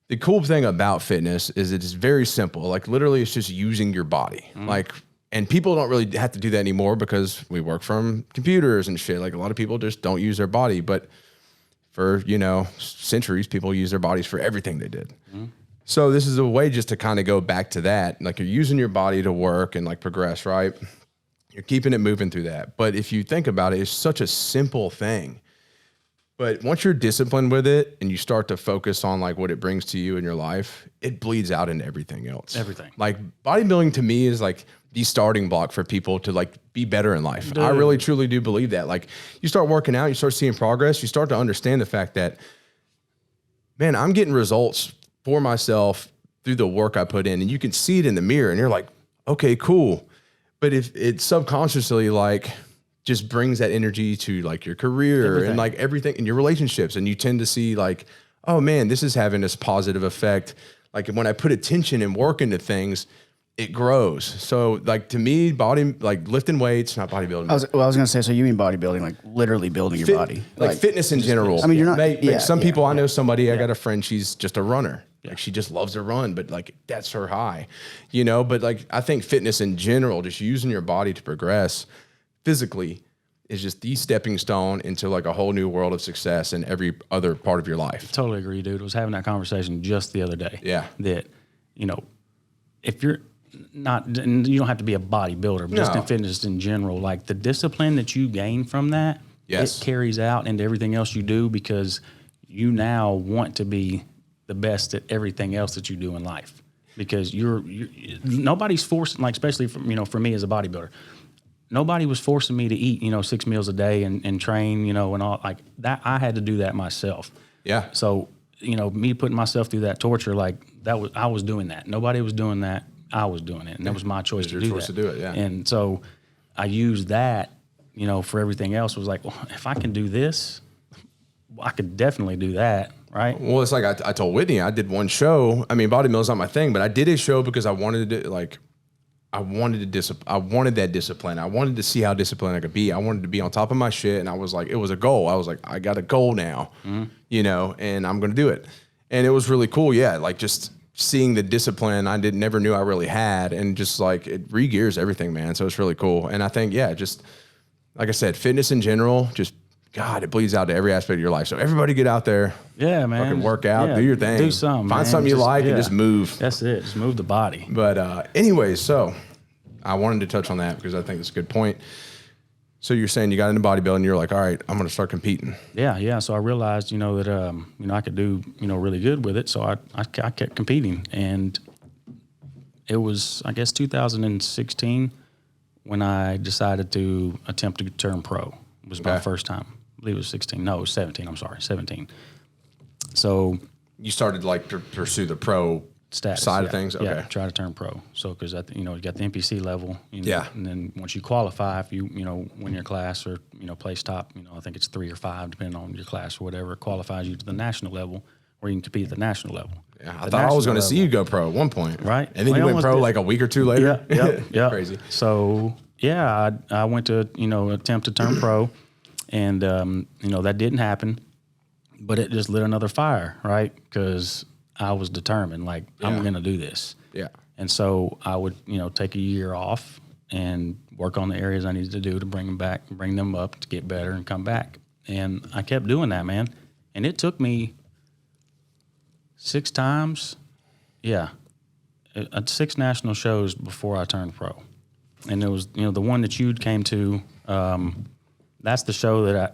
The cool thing about fitness is it's very simple. Like literally it's just using your body. Like, and people don't really have to do that anymore because we work from computers and shit. Like a lot of people just don't use their body, but for, you know, centuries, people use their bodies for everything they did. So this is a way just to kind of go back to that. Like you're using your body to work and like progress, right? You're keeping it moving through that. But if you think about it, it's such a simple thing. But once you're disciplined with it and you start to focus on like what it brings to you in your life, it bleeds out into everything else. Everything. Like bodybuilding to me is like the starting block for people to like be better in life. Dude. I really truly do believe that. Like you start working out, you start seeing progress, you start to understand the fact that, man, I'm getting results for myself through the work I put in, and you can see it in the mirror and you're like, okay, cool. But if it subconsciously like just brings that energy to like your career and like everything in your relationships, and you tend to see like, oh man, this is having this positive effect. Like when I put attention and work into things, it grows. So like to me, like lifting weights, not bodybuilding. I was going to say, so you mean bodybuilding, like literally building your body. Like fitness in general. I mean, you're not, some people, I know somebody, I got a friend, she's just a runner. Like she just loves to run, but like that's her high, you know? But like, I think fitness in general, just using your body to progress physically is just the stepping stone into like a whole new world of success in every other part of your life. Totally agree, dude. I was having that conversation just the other day. Yeah. That, you know, if you're not, and you don't have to be a bodybuilder, but just in fitness in general, like the discipline that you gain from that, it carries out into everything else you do, because you now want to be the best at everything else that you do in life, because you're nobody's forcing, like, especially for, you know, for me as a bodybuilder, nobody was forcing me to eat, you know, 6 meals a day and train, you know, and all like that. I had to do that myself. Yeah. So, you know, me putting myself through that torture, like I was doing that. Nobody was doing that. I was doing it. And that was my choice to do that. Your choice to do it. Yeah. And so I used that, you know, for everything else. Was like, well, if I can do this, I could definitely do that. Right. Well, it's like I told Whitney, I did one show. I mean, bodybuilding's not my thing, but I did a show because I wanted to I wanted that discipline. I wanted to see how disciplined I could be. I wanted to be on top of my shit. And I was like, it was a goal. I was like, I got a goal now, you know, and I'm going to do it. And it was really cool. Yeah. Like just seeing the discipline I never knew I really had, and just like it re-gears everything, man. So it's really cool. And I think, yeah, just like I said, fitness in general, just God, it bleeds out to every aspect of your life. So everybody get out there. Yeah, man. Fucking work out, do your thing. Do something, Find something you like and just move. That's it. Just move the body. But anyways, so I wanted to touch on that because I think it's a good point. So you're saying you got into bodybuilding, you're like, all right, I'm going to start competing. Yeah. So I realized, you know, that, you know, I could do, you know, really good with it. So I kept competing. And it was, I guess, 2016 when I decided to attempt to turn pro. It was my first time. I believe it was 16. No, it was 17. I'm sorry, 17. So you started like to pursue the pro status side of things. Okay. Yeah, try to turn pro. So because you know, you got the NPC level. You know, and then once you qualify, if you know, win your class or, you know, place top, you know, I think it's 3 or 5 depending on your class or whatever, it qualifies you to the national level, where you can compete at the national level. Yeah, I thought I was going to see you go pro at one point. Right. And then you went pro like a week or two later. Yeah. Crazy. So yeah, I went to, you know, attempt to turn pro. And, you know, that didn't happen, but it just lit another fire, right? Because I was determined, like, I'm going to do this. Yeah. And so I would, you know, take a year off and work on the areas I needed to do to bring them up to get better and come back. And I kept doing that, man. And it took me 6 times, 6 national shows before I turned pro. And it was, you know, the one that you came to, that's the show that I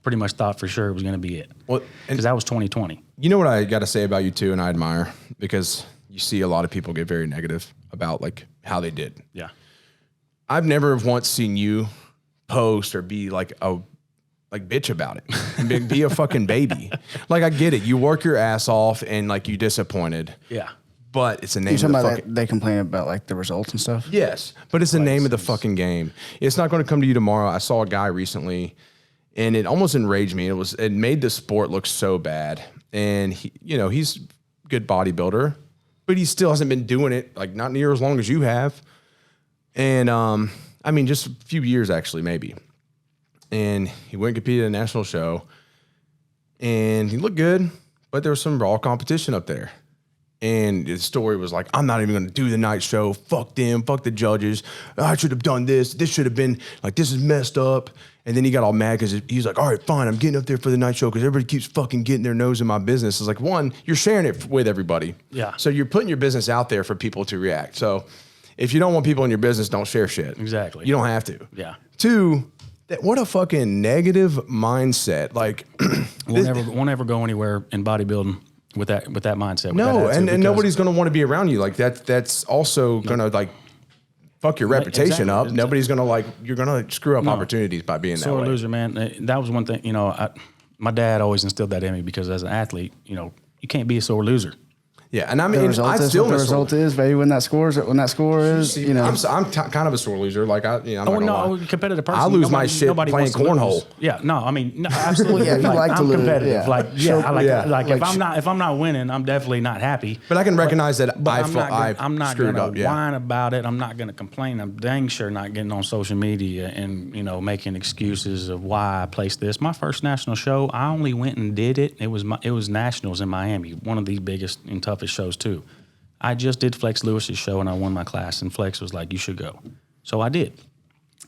pretty much thought for sure it was going to be it. Well, because that was 2020. You know what I got to say about you too, and I admire, because you see a lot of people get very negative about like how they did. Yeah. I've never once seen you post or be like bitch about it and be a fucking baby. Like I get it. You work your ass off and like you disappointed. Yeah. But it's a name of the fucking... They complain about like the results and stuff? Yes, but it's the name of the fucking game. It's not going to come to you tomorrow. I saw a guy recently, and it almost enraged me. It made the sport look so bad. and he's a good bodybuilder, but he still hasn't been doing it like not near as long as you have. And I mean, just a few years actually, maybe. And he went and competed at a national show, and he looked good, but there was some raw competition up there. And the story was like, I'm not even going to do the night show. Fuck them. Fuck the judges. I should have done this. This should have been like, this is messed up. And then he got all mad because he's like, all right, fine. I'm getting up there for the night show because everybody keeps fucking getting their nose in my business. It's like, one, you're sharing it with everybody. Yeah. So you're putting your business out there for people to react. So if you don't want people in your business, don't share shit. Exactly. You don't have to. Yeah. Two, what a fucking negative mindset. Like, won't ever go anywhere in bodybuilding with that mindset. No, and nobody's going to want to be around you. Like that's also going to like fuck your reputation up. Nobody's going to like, you're going to screw up opportunities by being that way. Sore loser, man. That was one thing, my dad always instilled that in me because as an athlete, you can't be a sore loser. Yeah, and I mean, I still the result is, baby. When that score is, See, I'm kind of a sore loser. Like I'm not gonna lie. Competitive person. I lose my shit playing cornhole. Yeah, no, I mean, no, absolutely. Well, yeah, you like to I'm lose. competitive. Yeah. Like if I'm not winning, I'm definitely not happy. But I can recognize that I'm not screwed gonna up. Yeah. whine about it. I'm not gonna complain. I'm dang sure not getting on social media and making excuses of why I placed this. My first national show, I only went and did it. It was nationals in Miami, one of the biggest and toughest shows too. I just did Flex Lewis's show and I won my class, and Flex was like, you should go. So I did.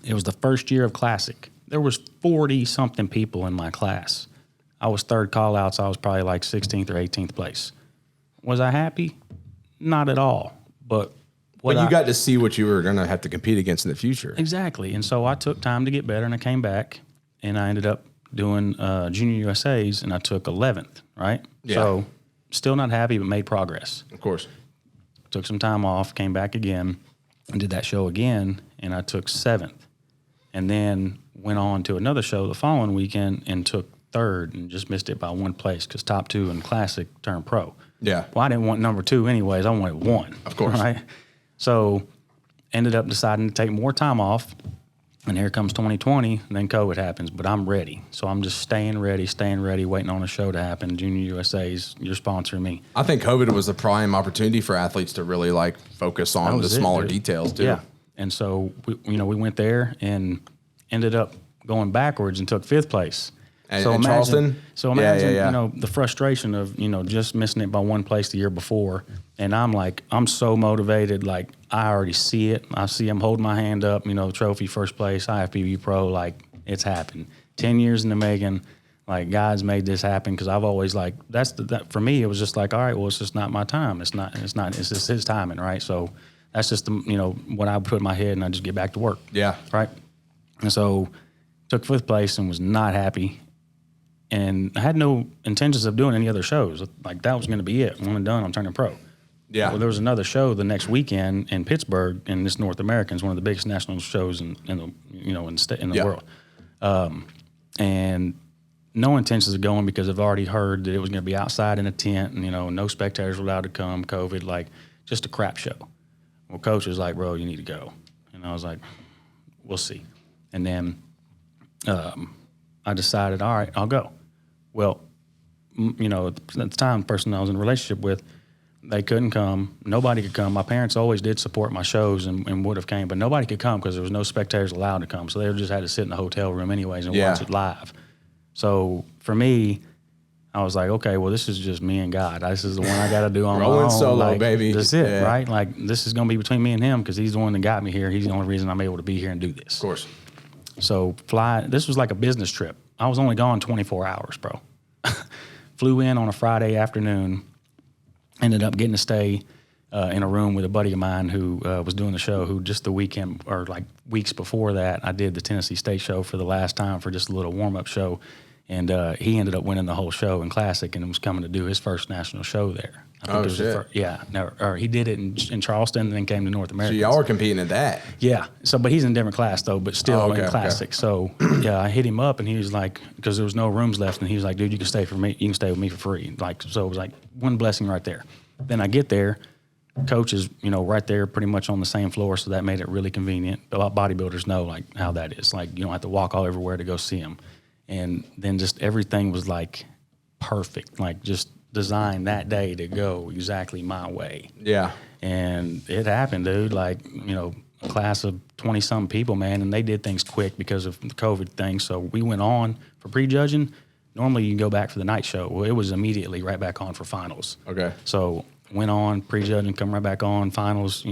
It was the first year of Classic. There was 40-something people in my class. I was third call-out, so I was probably like 16th or 18th place. Was I happy? Not at all. But you got to see what you were going to have to compete against in the future. Exactly. And so I took time to get better, and I came back, and I ended up doing Junior USAs, and I took 11th, right? Yeah. So still not happy, but made progress. Of course. Took some time off, came back again, and did that show again, and I took 7th. And then went on to another show the following weekend and took 3rd and just missed it by 1 place because top 2 in Classic turned pro. Yeah. Well, I didn't want number 2 anyways. I wanted 1. Of course. Right? So ended up deciding to take more time off. And here comes 2020, and then COVID happens, but I'm ready. So I'm just staying ready, waiting on a show to happen. Junior USA's, you're sponsoring me. I think COVID was the prime opportunity for athletes to really like focus on the smaller details too. Yeah. And so we went there and ended up going backwards and took 5th place. And Charleston? So imagine, the frustration of, just missing it by 1 place the year before. And I'm so motivated. Like, I already see it. I see him holding my hand up, trophy, first place, IFBB pro. Like, it's happened. 10 years in the making. Like, God's made this happen because I've always that for me, it was just like, all right, well, it's just not my time. It's just his timing, right? So that's just, what I put in my head, and I just get back to work. Yeah. Right? And so took 5th place and was not happy. And I had no intentions of doing any other shows. Like, that was going to be it. When I'm done, I'm turning pro. Yeah. Well, there was another show the next weekend in Pittsburgh, and this North American is one of the biggest national shows in the world. And no intentions of going because I've already heard that it was going to be outside in a tent, and no spectators were allowed to come. COVID, like, just a crap show. Well, coach was like, "Bro, you need to go," and I was like, "We'll see." And then I decided, all right, I'll go. Well, at the time, the person I was in a relationship with, they couldn't come. Nobody could come. My parents always did support my shows and would have came, but nobody could come because there was no spectators allowed to come. So they just had to sit in the hotel room anyways and watch it live. So for me, I was like, okay, well, this is just me and God. This is the one I got to do on my own. Rolling solo, like, baby. That's it, right? Like, this is going to be between me and him because he's the one that got me here. He's the only reason I'm able to be here and do this. Of course. So this was like a business trip. I was only gone 24 hours, bro. Flew in on a Friday afternoon, ended up getting to stay in a room with a buddy of mine who was doing the show, who just the weekend or like weeks before that, I did the Tennessee State show for the last time for just a little warm-up show. And he ended up winning the whole show in Classic and was coming to do his first national show there. I think it was shit. He did it in Charleston and then came to North America. So y'all were competing at that. Yeah. So, but he's in a different class though, but still in Classic. Okay. So yeah, I hit him up and he was like, because there was no rooms left, and he was like, dude, you can stay with me for free. Like, so it was like one blessing right there. Then I get there, coach is, right there pretty much on the same floor. So that made it really convenient. A lot of bodybuilders know like how that is. Like, you don't have to walk all everywhere to go see him. And then just everything was like perfect, like just designed that day to go exactly my way. Yeah. And it happened, dude. Like, a class of 20-something people, man, and they did things quick because of the COVID thing. So we went on for prejudging. Normally you can go back for the night show. Well, it was immediately right back on for finals. Okay. So went on, prejudging, come right back on, finals,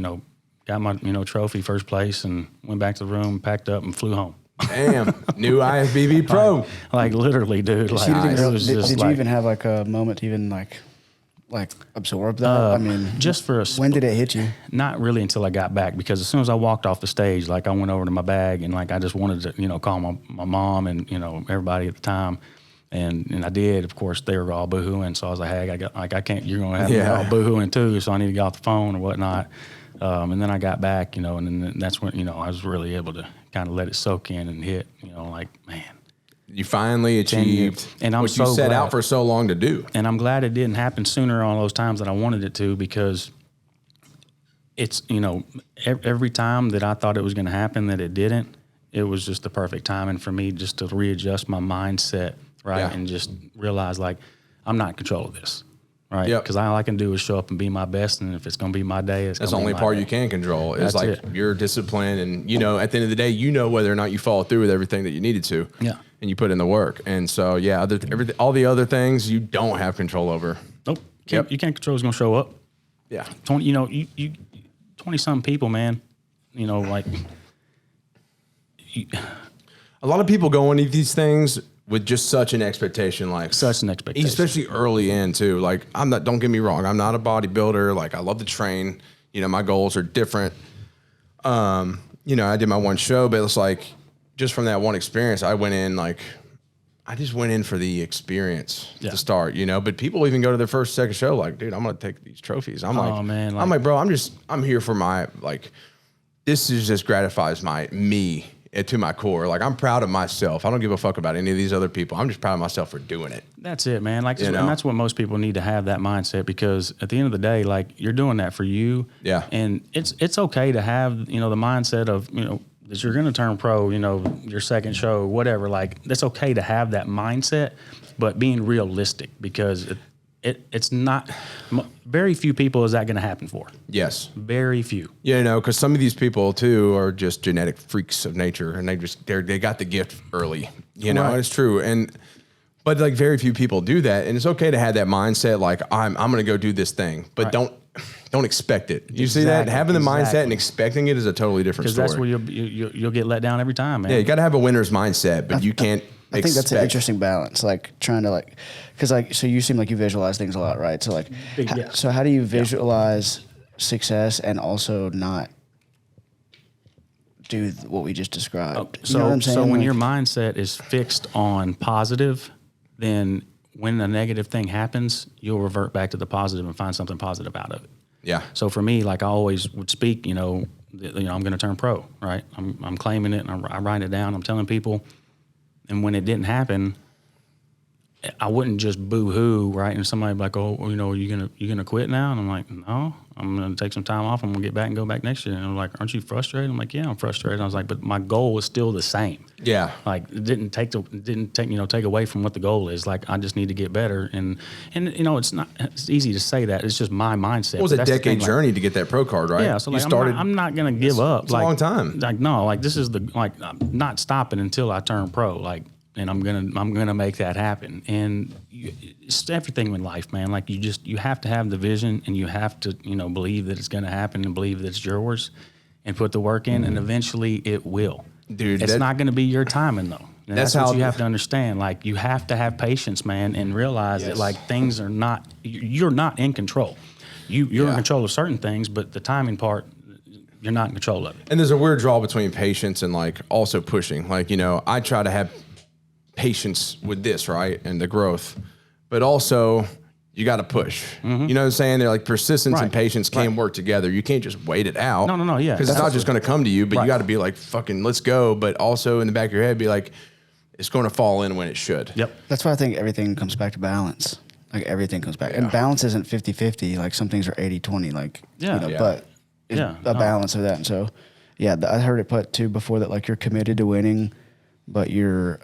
got my, trophy, first place, and went back to the room, packed up, and flew home. Damn. New IFBB Pro. Like literally, dude. Like, it was just did you even have like a moment to even like absorb that? I mean, just for a when did it hit you? Not really until I got back, because as soon as I walked off the stage, like I went over to my bag and like I just wanted to, call my mom and everybody at the time, and I did. Of course, they were all boohooing, so I was like, hey, I can't. You're gonna have me all boohooing too, so I need to get off the phone or whatnot. And then I got back, and then that's when I was really able to kind of let it soak in and hit. Like, man. You finally achieved and I'm what so you set glad. out for so long to do. And I'm glad it didn't happen sooner on those times that I wanted it to, because it's, every time that I thought it was going to happen that it didn't, it was just the perfect timing for me just to readjust my mindset, right? Yeah. And just realize, like, I'm not in control of this, right? Yep. Because all I can do is show up and be my best, and if it's going to be my day, it's That's the gonna be only my part day. you can control is That's like it. your discipline, and at the end of the day, whether or not you follow through with everything that you needed to. Yeah. And you put in the work. And so all the other things you don't have control over. Nope. Yep. You can't control who's going to show up. Yeah. 20, you 20-some people, man, like. A lot of people go into these things with just such an expectation, like Such an expectation. especially early in too. Like don't get me wrong, I'm not a bodybuilder. Like I love to train. My goals are different. I did my one show, but it's like just from that one experience, I just went in for the experience to start, but people even go to their first, second show like, dude, I'm going to take these trophies. I'm like, bro, I'm here for my, like, this is just gratifies me to my core. Like, I'm proud of myself. I don't give a fuck about any of these other people. I'm just proud of myself for doing it. That's it, man. Like, and that's what most people need to have, that mindset, because at the end of the day, like, you're doing that for you. Yeah. And it's okay to have, the mindset of, that you're going to turn pro, your second show, whatever. Like, it's okay to have that mindset, but being realistic, because it's not, very few people is that going to happen for. Yes. Very few. Because some of these people too are just genetic freaks of nature, and they got the gift early. And it's true. But like very few people do that, and it's okay to have that mindset. Like I'm going to go do this thing, but don't expect it. You see that? Having the mindset and expecting it is a totally different story. Because that's where you'll get let down every time, man. Yeah, you got to have a winner's mindset, but you can't. I think that's an interesting balance, like trying to because so you seem like you visualize things a lot, right? So so how do you visualize success and also not do what we just described? So, you know what I'm saying? So when your mindset is fixed on positive, then when a negative thing happens, you'll revert back to the positive and find something positive out of it. Yeah. So for me, like I always would speak, I'm going to turn pro, right? I'm claiming it, and I'm writing it down. I'm telling people. And when it didn't happen, I wouldn't just boo-hoo, right? And somebody would be like, oh, you gonna quit now? And I'm like, no, I'm gonna take some time off. I'm gonna get back and go back next year. And I'm like, aren't you frustrated? I'm like, yeah, I'm frustrated. I was like, but my goal is still the same. Yeah. Like it didn't take away from what the goal is. Like I just need to get better. And it's easy to say that. It's just my mindset. It was a decade journey to get that pro card, right? Yeah. So like, I'm not gonna give up. It's a long time. Like no, like this is I'm not stopping until I turn pro. Like. And I'm gonna make that happen. And it's everything in life, man. Like you have to have the vision, and you have to believe that it's gonna happen, and believe that it's yours, and put the work in, and eventually it will. Dude, it's not gonna be your timing though. And that's how what you have to understand. Like you have to have patience, man, and realize that like things are not. You're not in control. You're in control of certain things, but the timing part. You're not in control of it. And there's a weird draw between patience and like also pushing. Like I try to have patience with this, right? And the growth, but also you got to push. Mm-hmm. You know what I'm saying? They're like persistence and patience can work together. You can't just wait it out. No, yeah. Because it's not just going to come to you, but you got to be like, fucking, let's go. But also in the back of your head, be like, it's going to fall in when it should. Yep. That's why I think everything comes back to balance. Like everything comes back. And balance isn't 50-50. Like some things are 80-20. Like, but it's a balance of that. And so, I heard it put too before that like you're committed to winning, but you're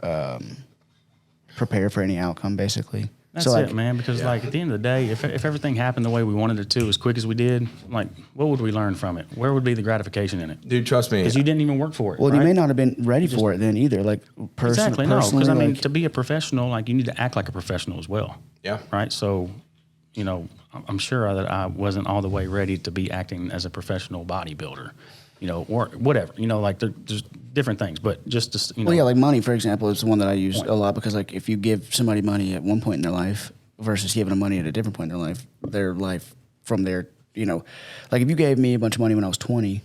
prepared for any outcome, basically. That's So, like, it, man. Because like at the end of the day, if everything happened the way we wanted it to, as quick as we did, like what would we learn from it? Where would be the gratification in it? Dude, trust me. Because you didn't even work for it. well, right? you may not have been ready for it then either. Like Exactly, no. personally, Because I mean, like, to be a professional, like you need to act like a professional as well. Yeah. Right. So, you know, I'm sure that I wasn't all the way ready to be acting as a professional bodybuilder, you know, or whatever. You know, like there's different things, but just to, you know. well, yeah, like money, for example, is the one that I use a lot because like if you give somebody money at one point in their life versus giving them money at a different point in their life from their, you know, like if you gave me a bunch of money when I was 20,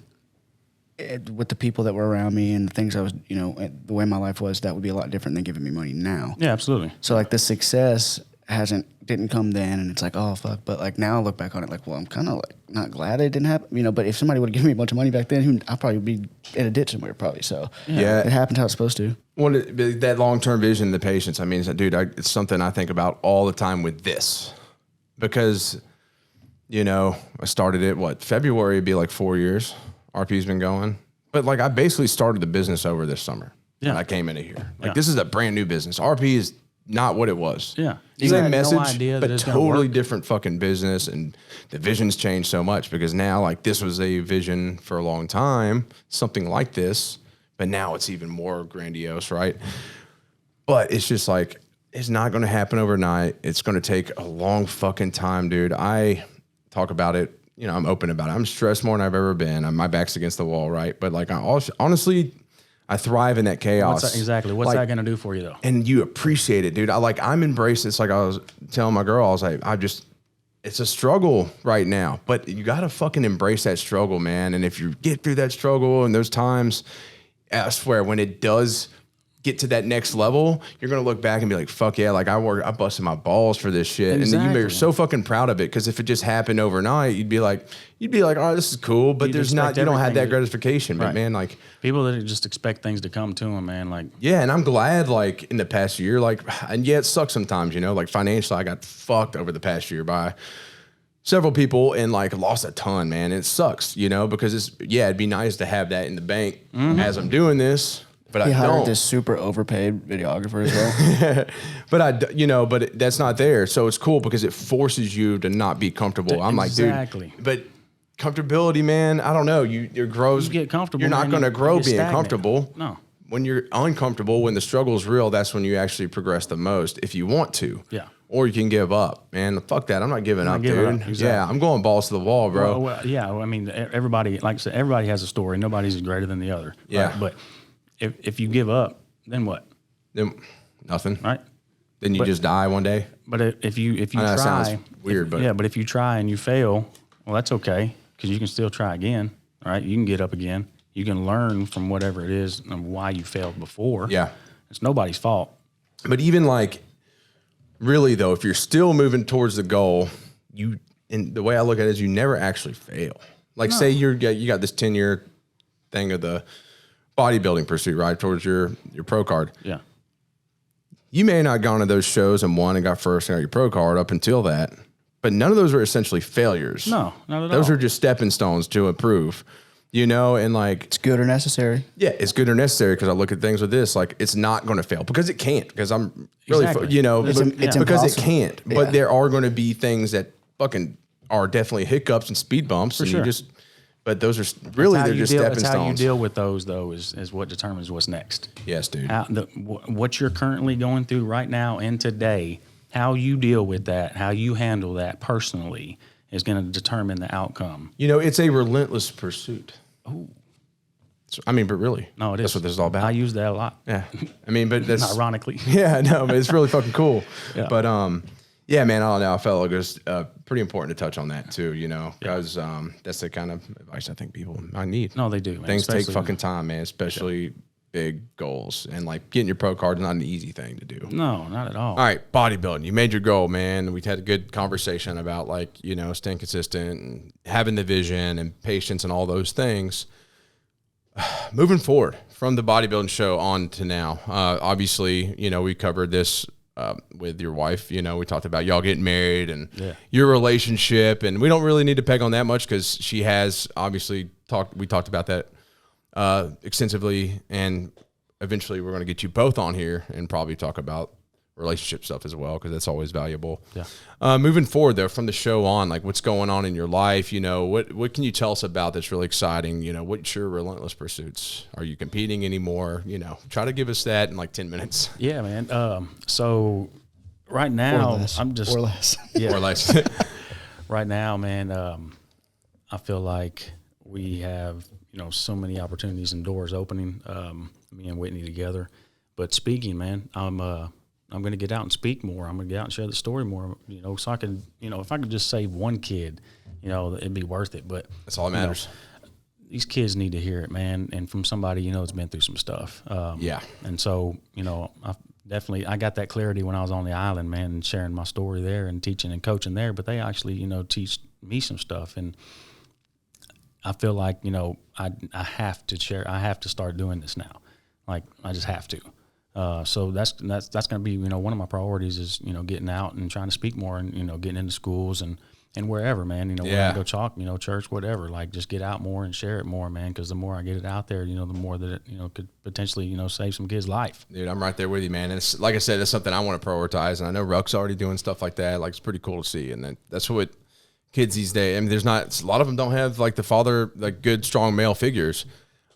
with the people that were around me and the things I was, you know, the way my life was, that would be a lot different than giving me money now. Yeah, absolutely. So like the success didn't come then, and it's like, oh fuck. But like now I look back on it like, well, I'm kind of like not glad it didn't happen, you know. But if somebody would have given me a bunch of money back then, I'd probably be in a ditch somewhere probably. So Yeah. it happened how it's supposed to. That long-term vision, the patience. I mean, dude, it's something I think about all the time with this, because, you know, I started it February. It'd be like 4 years. RP's been going, but like I basically started the business over this summer. Yeah. When I came into here. Like this is a brand new business. RP is not what it was. Yeah. You You had Same no message, idea that but it's gonna totally work. different fucking business, and the vision's changed so much because now like this was a vision for a long time, something like this, but now it's even more grandiose, right? But it's just like it's not going to happen overnight. It's going to take a long fucking time, dude. I talk about it. You know, I'm open about it. I'm stressed more than I've ever been. My back's against the wall, right? But like, honestly, I thrive in that chaos. What's that going to do for you though? And you appreciate it, dude. I'm embracing. It's like I was telling my girl, I was like, it's a struggle right now, but you got to fucking embrace that struggle, man. And if you get through that struggle and those times, I swear, when it does get to that next level, you're going to look back and be like, fuck yeah, like I busted my balls for this shit. And then you're so fucking proud of it. Cause if it just happened overnight, you'd be like, oh, this is cool. But you don't have that gratification. But man, like people that just expect things to come to them, man, like, yeah. And I'm glad like in the past year, like, and yeah, it sucks sometimes, you know, like financially I got fucked over the past year by several people and like lost a ton, man. It sucks, you know, because it'd be nice to have that in the bank as I'm doing this. But I hired don't. this super overpaid videographer as well. But that's not there. So it's cool because it forces you to not be comfortable. I'm like, exactly. dude, but comfortability, man, I don't know. You get comfortable. You're not going to grow being comfortable. No. When you're uncomfortable, when the struggle is real, that's when you actually progress the most if you want to. Yeah. Or you can give up, man. Fuck that. I'm not giving up, dude. Exactly. Yeah, I'm going balls to the wall, bro. Well, yeah. I mean, everybody, like I said, everybody has a story. Nobody's greater than the other. Yeah. Right? But if you give up, then what? Then nothing. Right. Then you just die one day. But if you I know try, that sounds weird, but if you try and you fail, well, that's okay because you can still try again. Right. You can get up again. You can learn from whatever it is and why you failed before. Yeah. It's nobody's fault. But even like, really though, if you're still moving towards the goal, and the way I look at it is you never actually fail. Like say you got this 10-year thing of the bodybuilding pursuit, right? Towards your pro card. Yeah. You may not have gone to those shows and won and got first and got your pro card up until that, but none of those were essentially failures. No, not at all. Those are just stepping stones to improve, you know, and like, It's good or necessary. yeah, it's good or necessary because I look at things with this, like it's not going to fail because it can't, because I'm really, Exactly. you know, It's because it impossible. can't, Yeah. but there are going to be things that fucking are definitely hiccups and speed bumps. And sure. but those are really, they're just stepping That's how you stones. deal with those, though, is what determines what's next. Yes, dude. What you're currently going through right now and today, how you deal with that, how you handle that personally is going to determine the outcome. You know, it's a relentless pursuit. Oh, I mean, but really, No, it is. That's what this is all about. I use that a lot. Yeah, I mean, but that's Ironically. Yeah, no, but it's really fucking cool. Yeah. But yeah, man, I don't know. I felt like it was pretty important to touch on that too. You know, because that's the kind of advice I think people might need. No, they do. Man. Things take Especially- fucking time, man. Especially big goals, and like getting your pro card is not an easy thing to do. No, not at all. All right, bodybuilding. You made your goal, man. We had a good conversation about like, you know, staying consistent and having the vision and patience and all those things. Moving forward from the bodybuilding show on to now, obviously, you know, we covered this with your wife. You know, we talked about y'all getting married and your relationship, and we don't really need to peg on that much because she has obviously we talked about that extensively, and eventually we're going to get you both on here and probably talk about relationship stuff as well, because that's always valuable. Yeah. Moving forward though, from the show on, like what's going on in your life, what can you tell us about that's really exciting? What's your relentless pursuits? Are you competing anymore? Try to give us that in like 10 minutes. Yeah, man. So right now I'm just or less. Yeah. Or less. Right now, man, I feel like we have, so many opportunities and doors opening, me and Whitney together. But speaking, man, I'm going to get out and speak more. I'm going to get out and share the story more, so I can, if I could just save one kid, it'd be worth it. But That's all that matters. These kids need to hear it, man. And from somebody, that's been through some stuff. Yeah. And so, I got that clarity when I was on the island, man, and sharing my story there and teaching and coaching there. But they actually, teach me some stuff. And I feel like, I have to share. I have to start doing this now. Like, I just have to. So that's going to be, one of my priorities is, getting out and trying to speak more and, getting into schools and wherever, man, Yeah. go talk, church, whatever, like just get out more and share it more, man. Cause the more I get it out there, the more that it, could potentially, save some kids' life. Dude, I'm right there with you, man. And it's, like I said, it's something I want to prioritize. And I know Ruck's already doing stuff like that. Like, it's pretty cool to see. And that's what kids these days, I mean, a lot of them don't have like the father, like good, strong male figures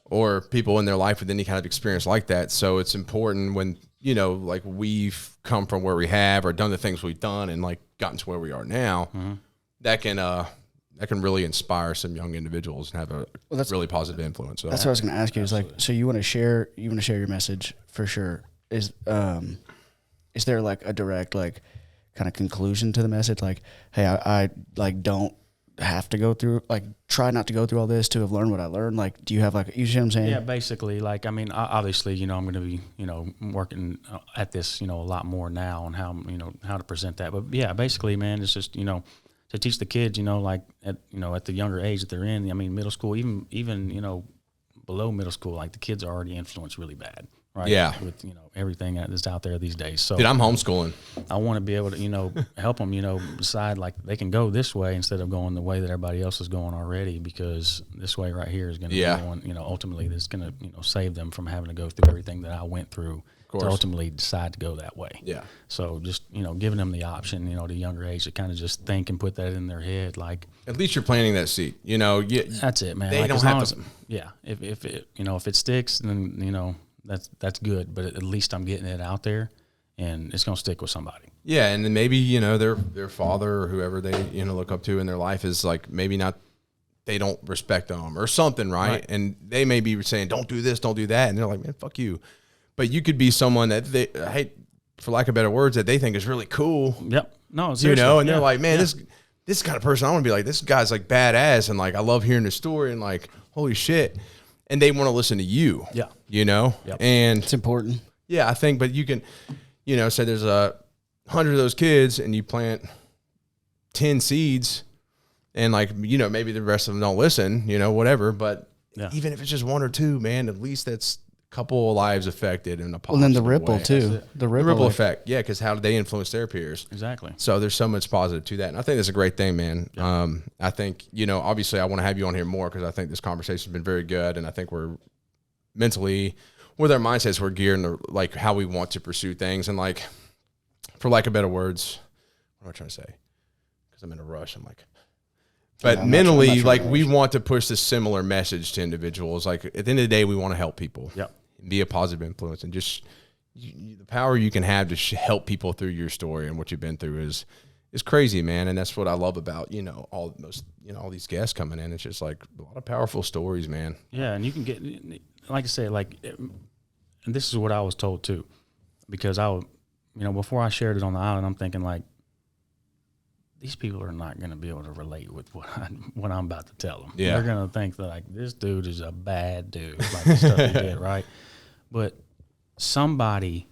or people in their life with any kind of experience like that. So it's important when, like we've come from where we have or done the things we've done and like gotten to where we are now. Mm-hmm. That can really inspire some young individuals and have a really positive influence. So. That's what I was going to ask you. Is like, so you want to share your message for sure. Is there like a direct like kind of conclusion to the message? Like, hey, I like don't have to go through, like try not to go through all this to have learned what I learned. Like, do you have like, you see what I'm saying? Yeah, basically, like, I mean, obviously, I'm going to be, working at this, a lot more now on how to present that. But yeah, basically, man, it's just, to teach the kids, like at the younger age that they're in. I mean, middle school, even below middle school, like the kids are already influenced really bad, right? Yeah. With everything that's out there these days. So, dude, I'm homeschooling. I want to be able to help them, decide like they can go this way instead of going the way that everybody else is going already, because this way right here is going to be the one, ultimately that's going to save them from having to go through everything that I went through to ultimately decide to go that way. Yeah. So just, giving them the option, at a younger age to kind of just think and put that in their head. Like, at least you're planting that seed, that's it, man. They like, don't have to. If it, if it sticks, then, that's good. But at least I'm getting it out there and it's going to stick with somebody. Yeah. And then maybe, their father or whoever they, look up to in their life is like, maybe not, they don't respect them or something. Right. And they may be saying, don't do this, don't do that. And they're like, man, fuck you. But you could be someone that they hate, for lack of better words, that they think is really cool. Yep. No, seriously. And they're like, man, this kind of person, I want to be like, this guy's like badass. And like, I love hearing the story and like, holy shit. And they want to listen to you. Yeah. Yep. And It's important. Yeah, I think, but you can, say there's 100 of those kids and you plant 10 seeds and like, maybe the rest of them don't listen, whatever. But even if it's just one or two, man, at least that's couple of lives affected in a positive way. Well, then the ripple too. The ripple effect. Yeah, because how do they influence their peers? Exactly. So there's so much positive to that. And I think that's a great thing, man. Yeah. I think, obviously I want to have you on here more because I think this conversation has been very good. And I think we're mentally, with our mindsets, we're geared into like how we want to pursue things. And like, for lack of better words, what am I trying to say? Because I'm in a rush. I'm like, but mentally, like we want to push this similar message to individuals. Like at the end of the day, we want to help people. Yep. Be a positive influence, and just the power you can have to help people through your story and what you've been through is crazy, man. And that's what I love about all these guests coming in. It's just like a lot of powerful stories, man. Yeah, and you can get, like I say, and this is what I was told too, because before I shared it on the island, I'm thinking like, these people are not going to be able to relate with what I'm about to tell them. Yeah. They're going to think that like this dude is a bad dude, like the stuff he did, right? But somebody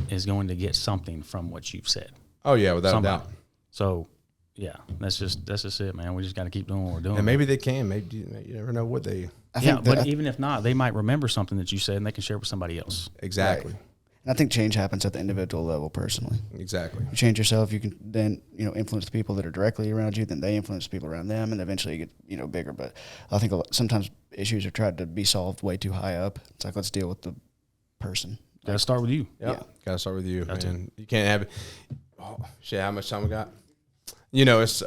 is going to get something from what you've said. Oh yeah, without a doubt. So yeah, that's just it, man. We just got to keep doing what we're doing. And maybe they can. Maybe you never know what they. But even if not, they might remember something that you said and they can share it with somebody else. Exactly. Right. And I think change happens at the individual level personally. Exactly. You change yourself, you can then, influence the people that are directly around you, then they influence the people around them, and eventually you get, bigger. But I think sometimes issues are tried to be solved way too high up. It's like, let's deal with the person. Got to start with you. Yeah. Got to start with you, man. You can't have it. Oh, shit, how much time we got? You know, it's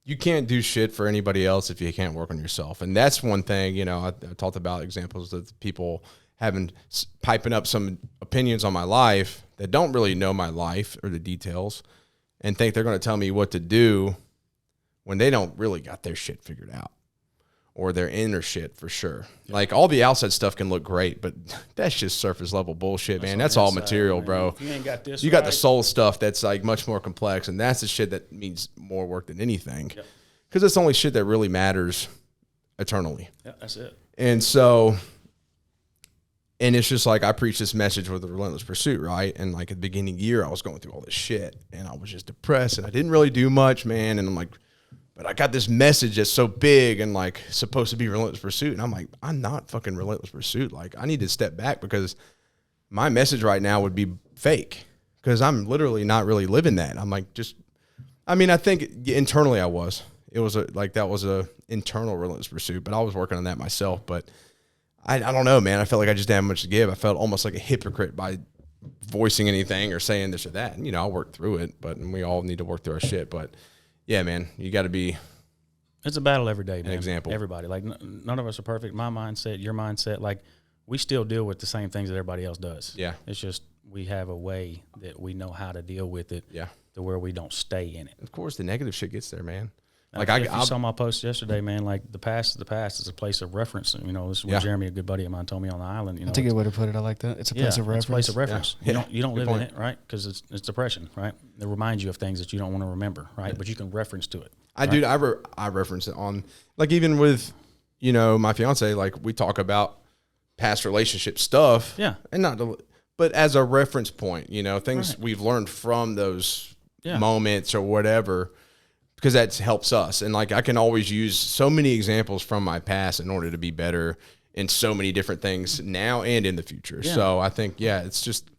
you can't do shit for anybody else if you can't work on yourself. And that's one thing, you know, I talked about examples of people piping up some opinions on my life that don't really know my life or the details and think they're going to tell me what to do when they don't really got their shit figured out. Or their inner shit for sure. Yep. Like all the outside stuff can look great, but that's just surface level bullshit, man. That's all material, man. Bro. If you ain't got this, you got the soul stuff that's like much more complex, and that's the shit that means more work than anything. Because it's the only shit that really matters eternally. Yeah, that's it. And so, and it's just like I preach this message with the Relentless Pursuit, right? And like at the beginning of the year, I was going through all this shit, and I was just depressed, and I didn't really do much, man. And I'm like, but I got this message that's so big and like supposed to be Relentless Pursuit. And I'm like, I'm not fucking Relentless Pursuit. Like I need to step back because my message right now would be fake because I'm literally not really living that. I'm like, I think internally I was. It was that was a internal Relentless Pursuit, but I was working on that myself. But I don't know, man. I felt like I just didn't have much to give. I felt almost like a hypocrite by voicing anything or saying this or that. And, you know, I worked through it, and we all need to work through our shit. But yeah, man, you got to be. It's a battle every day, man. An example. Everybody. Like, none of us are perfect. My mindset, your mindset, like, we still deal with the same things that everybody else does. Yeah. It's just we have a way that we know how to deal with it. Yeah. To where we don't stay in it. Of course, the negative shit gets there, man. Like if you saw my post yesterday, man, like the past is a place of reference. You know, this is what Jeremy, a good buddy of mine, told me on the island. You know, that's a good way to put it. I like that. It's a place of reference. It's a place of reference. Yeah. You don't live point. in it, right? Because it's depression, right? It reminds you of things that you don't want to remember, right? But you can reference to it. I reference it on, like, even with, you know, my fiance, like we talk about past relationship stuff. Yeah. And but as a reference point, you know, things we've learned from those moments or whatever, because that helps us. And like, I can always use so many examples from my past in order to be better in so many different things now and in the future. Yeah. So I think, it's just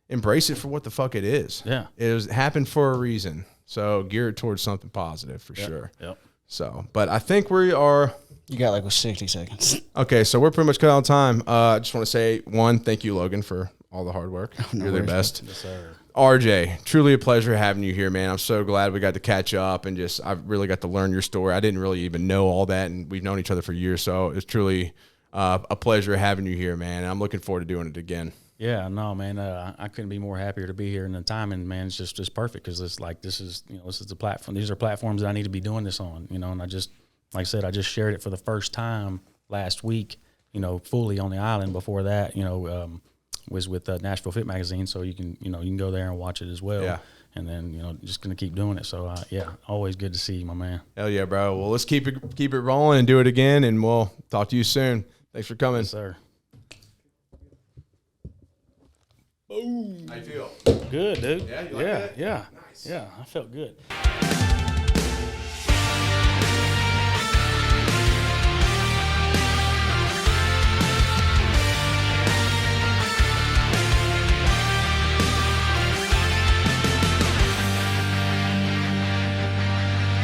embrace it for what the fuck it is. Yeah. It happened for a reason. So gear it towards something positive for sure. Yep. So, but I think we are. You got like 60 seconds. Okay. So we're pretty much cut out of time. I just want to say, one, thank you, Logan, for all the hard work. You're the best. Yes, sir. RJ, truly a pleasure having you here, man. I'm so glad we got to catch up and I really got to learn your story. I didn't really even know all that, and we've known each other for years, so it's truly a pleasure having you here, man. And I'm looking forward to doing it again. Yeah, no, man, I couldn't be more happier to be here, and the timing, man, is just perfect because it's like this is the platform. These are platforms that I need to be doing this on, you know. And I just, like I said, I just shared it for the first time last week, you know, fully on the island. Before that, you know, was with Nashville Fit Magazine, so you can go there and watch it as well. Yeah. And then, you know, just gonna keep doing it. So always good to see you, my man. Hell yeah, bro. Well, let's keep it rolling and do it again, and we'll talk to you soon. Thanks for coming. Yes, sir. Boom. How you feel? Good, dude. Yeah, you like that? Yeah. Nice. Yeah, I felt good.